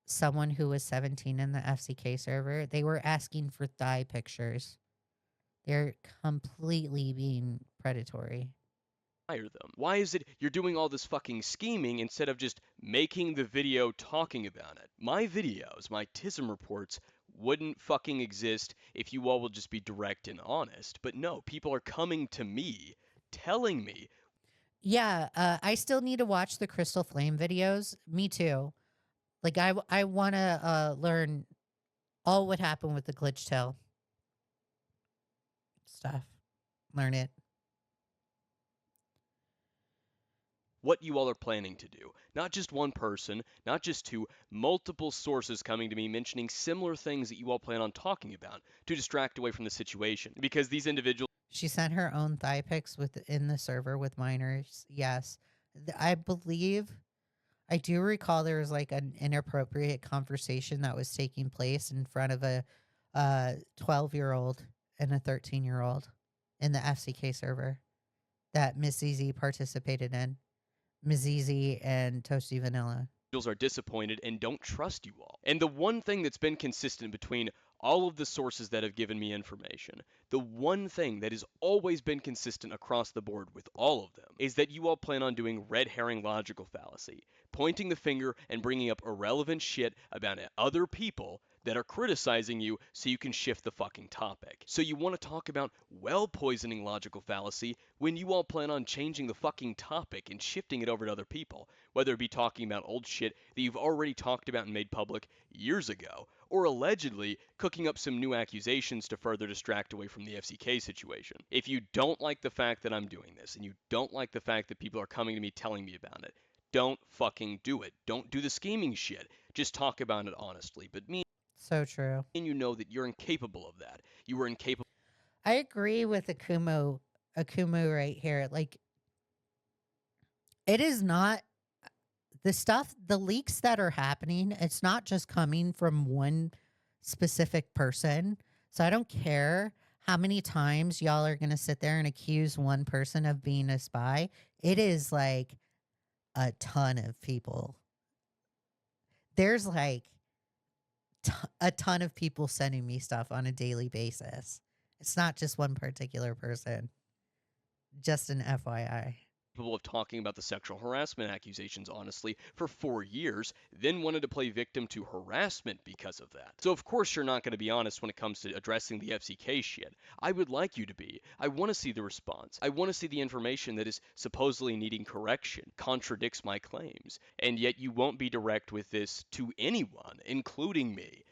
Someone who was 17 in the FCK server, they were asking for thigh pictures. They're completely being predatory. Them? Why is it you're doing all this fucking scheming instead of just making the video talking about it? My videos, my TISM reports wouldn't fucking exist if you all would just be direct and honest. But no, people are coming to me, telling me. Yeah, I still need to watch the Crystal Flame videos. Me too. Like I want to learn all what happened with the glitch tail stuff. Learn it. What you all are planning to do. Not just one person, not just two, multiple sources coming to me mentioning similar things that you all plan on talking about to distract away from the situation. Because these individuals. She sent her own thigh pics within the server with minors. Yes. I believe, I do recall there was like an inappropriate conversation that was taking place in front of a 12-year-old and a 13-year-old in the FCK server that Miss ZZ participated in. Miss ZZ and Toasty Vanilla. Are disappointed and don't trust you all. And the one thing that's been consistent between all of the sources that have given me information, the one thing that has always been consistent across the board with all of them is that you all plan on doing red herring logical fallacy, pointing the finger and bringing up irrelevant shit about other people that are criticizing you so you can shift the fucking topic. So you want to talk about well poisoning logical fallacy when you all plan on changing the fucking topic and shifting it over to other people, whether it be talking about old shit that you've already talked about and made public years ago, or allegedly cooking up some new accusations to further distract away from the FCK situation. If you don't like the fact that I'm doing this, and you don't like the fact that people are coming to me telling me about it, don't fucking do it. Don't do the scheming shit. Just talk about it honestly. But me So true. and you know that you're incapable of that. You were incapable. I agree with Akumu right here. Like, it is not the stuff, the leaks that are happening, it's not just coming from one specific person. So I don't care how many times y'all are going to sit there and accuse one person of being a spy. It is like a ton of people. There's like a ton of people sending me stuff on a daily basis. It's not just one particular person. Just an FYI. Of talking about the sexual harassment accusations honestly for 4 years, then wanted to play victim to harassment because of that. So of course you're not going to be honest when it comes to addressing the FCK shit. I would like you to be. I want to see the response. I want to see the information that is supposedly needing correction, contradicts my claims, and yet you won't be direct with this to anyone, including me.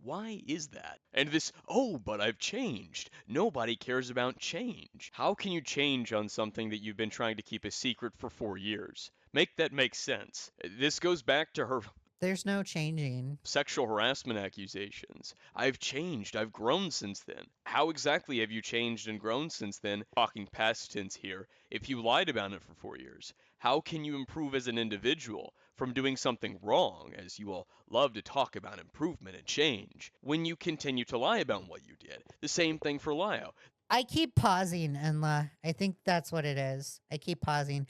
Why is that? And this, oh, but I've changed. Nobody cares about change. How can you change on something that you've been trying to keep a secret for 4 years? Make that make sense. This goes back to her There's no changing. sexual harassment accusations. I've changed. I've grown since then. How exactly have you changed and grown since then? Talking past tense here. If you lied about it for 4 years, how can you improve as an individual from doing something wrong, as you all love to talk about improvement and change, when you continue to lie about what you did? The same thing for Leigha. I keep pausing, Enla. I think that's what it is. I keep pausing.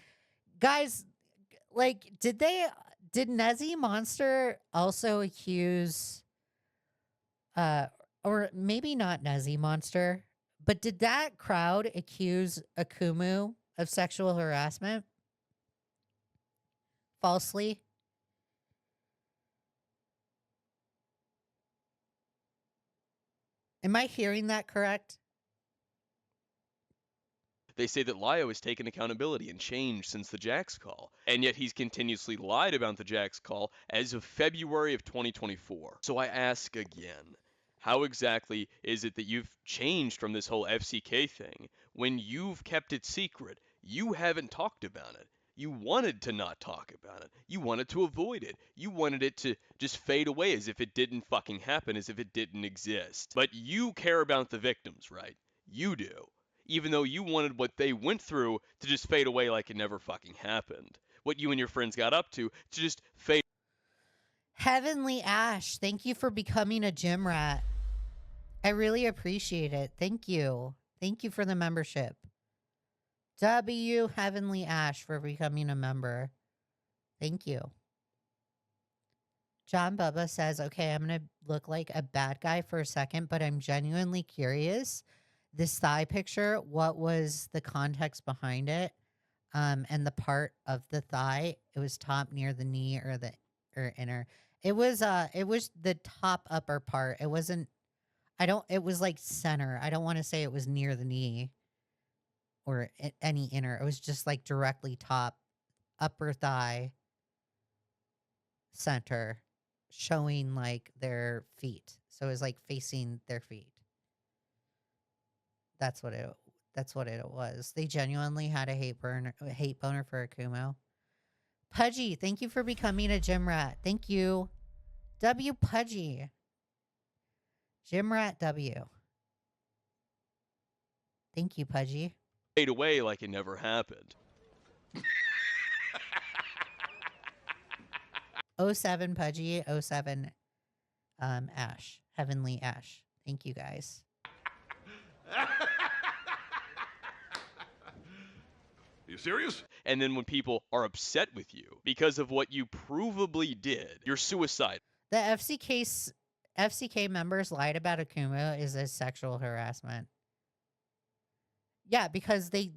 Guys, like, did Nezzy Monster also accuse, or maybe not Nezzy Monster, but did that crowd accuse Akumu of sexual harassment? Falsely? Am I hearing that correct? They say that Leigha has taken accountability and changed since the Jax call, and yet he's continuously lied about the Jax call as of February of 2024. So I ask again, how exactly is it that you've changed from this whole FCK thing when you've kept it secret? You haven't talked about it. You wanted to not talk about it. You wanted to avoid it. You wanted it to just fade away as if it didn't fucking happen, as if it didn't exist. But you care about the victims, right? You do. Even though you wanted what they went through to just fade away like it never fucking happened. What you and your friends got up to just fade. Heavenly Ash, thank you for becoming a gym rat. I really appreciate it. Thank you. Thank you for the membership. W Heavenly Ash for becoming a member. Thank you. John Bubba says, okay, I'm going to look like a bad guy for a second, but I'm genuinely curious. this thigh picture, what was the context behind it, and the part of the thigh, it was top near the knee or the inner. It was the top upper part. It wasn't. It was like center. I don't want to say it was near the knee or any inner. It was just like directly top upper thigh center, showing like their feet. So it was like facing their feet. That's what it was. They genuinely had a hate boner for Akumo. Pudgy, thank you for becoming a gym rat. Thank you. W Pudgy. Gym rat W. Thank you, Pudgy. Fade away like it never happened. 07 Pudgy, 07 Ash. Heavenly Ash. Thank you guys. You serious? And then when people are upset with you because of what you provably did, you're suicidal. The FCK members lied about Akuma is a sexual harassment. Yeah, because they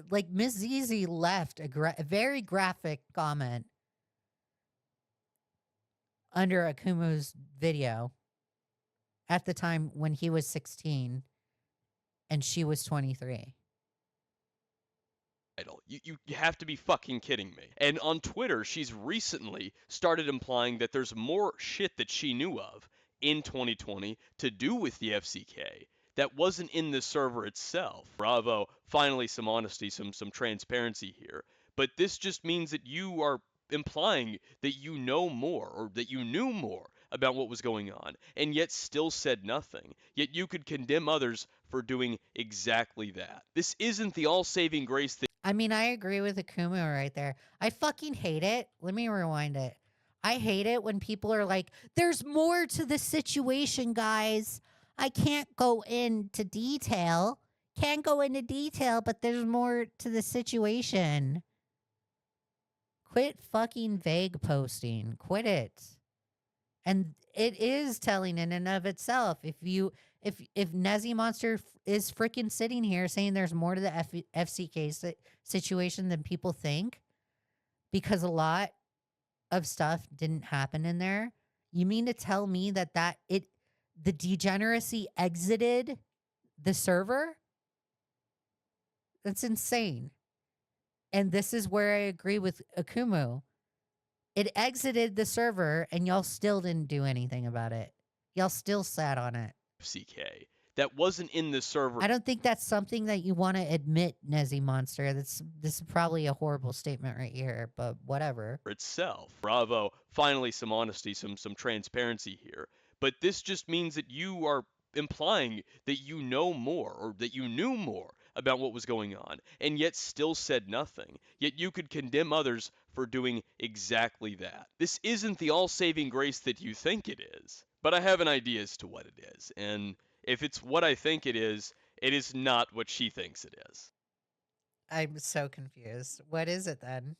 like Miss Zizi left a very graphic comment under Akuma's video at the time when he was 16 and she was 23. You have to be fucking kidding me. And on Twitter, she's recently started implying that there's more shit that she knew of in 2020 to do with the FCK that wasn't in the server itself. Bravo, finally some honesty, some transparency here. But this just means that you are implying that you know more, or that you knew more about what was going on, and yet still said nothing. Yet you could condemn others for doing exactly that. This isn't the all-saving grace that... I mean, I agree with Akuma right there. I fucking hate it. Let me rewind it. I hate it when people are like, there's more to the situation, guys. I can't go into detail. Can't go into detail, but there's more to the situation. Quit fucking vague posting. Quit it. And it is telling in and of itself. If Nezzy Monster is freaking sitting here saying there's more to the FCK situation than people think, because a lot of stuff didn't happen in there, you mean to tell me that the degeneracy exited the server? That's insane. And this is where I agree with Akumu. It exited the server and y'all still didn't do anything about it. Y'all still sat on it. FCK that wasn't in the server. I don't think that's something that you want to admit, Nezzy Monster. This is probably a horrible statement right here, but whatever. Itself. Bravo, finally some honesty, some transparency here. But this just means that you are implying that you know more, or that you knew more about what was going on, and yet still said nothing. Yet you could condemn others for doing exactly that. This isn't the all-saving grace that you think it is. But I have an idea as to what it is, and if it's what I think it is not what she thinks it is. I'm so confused. What is it then?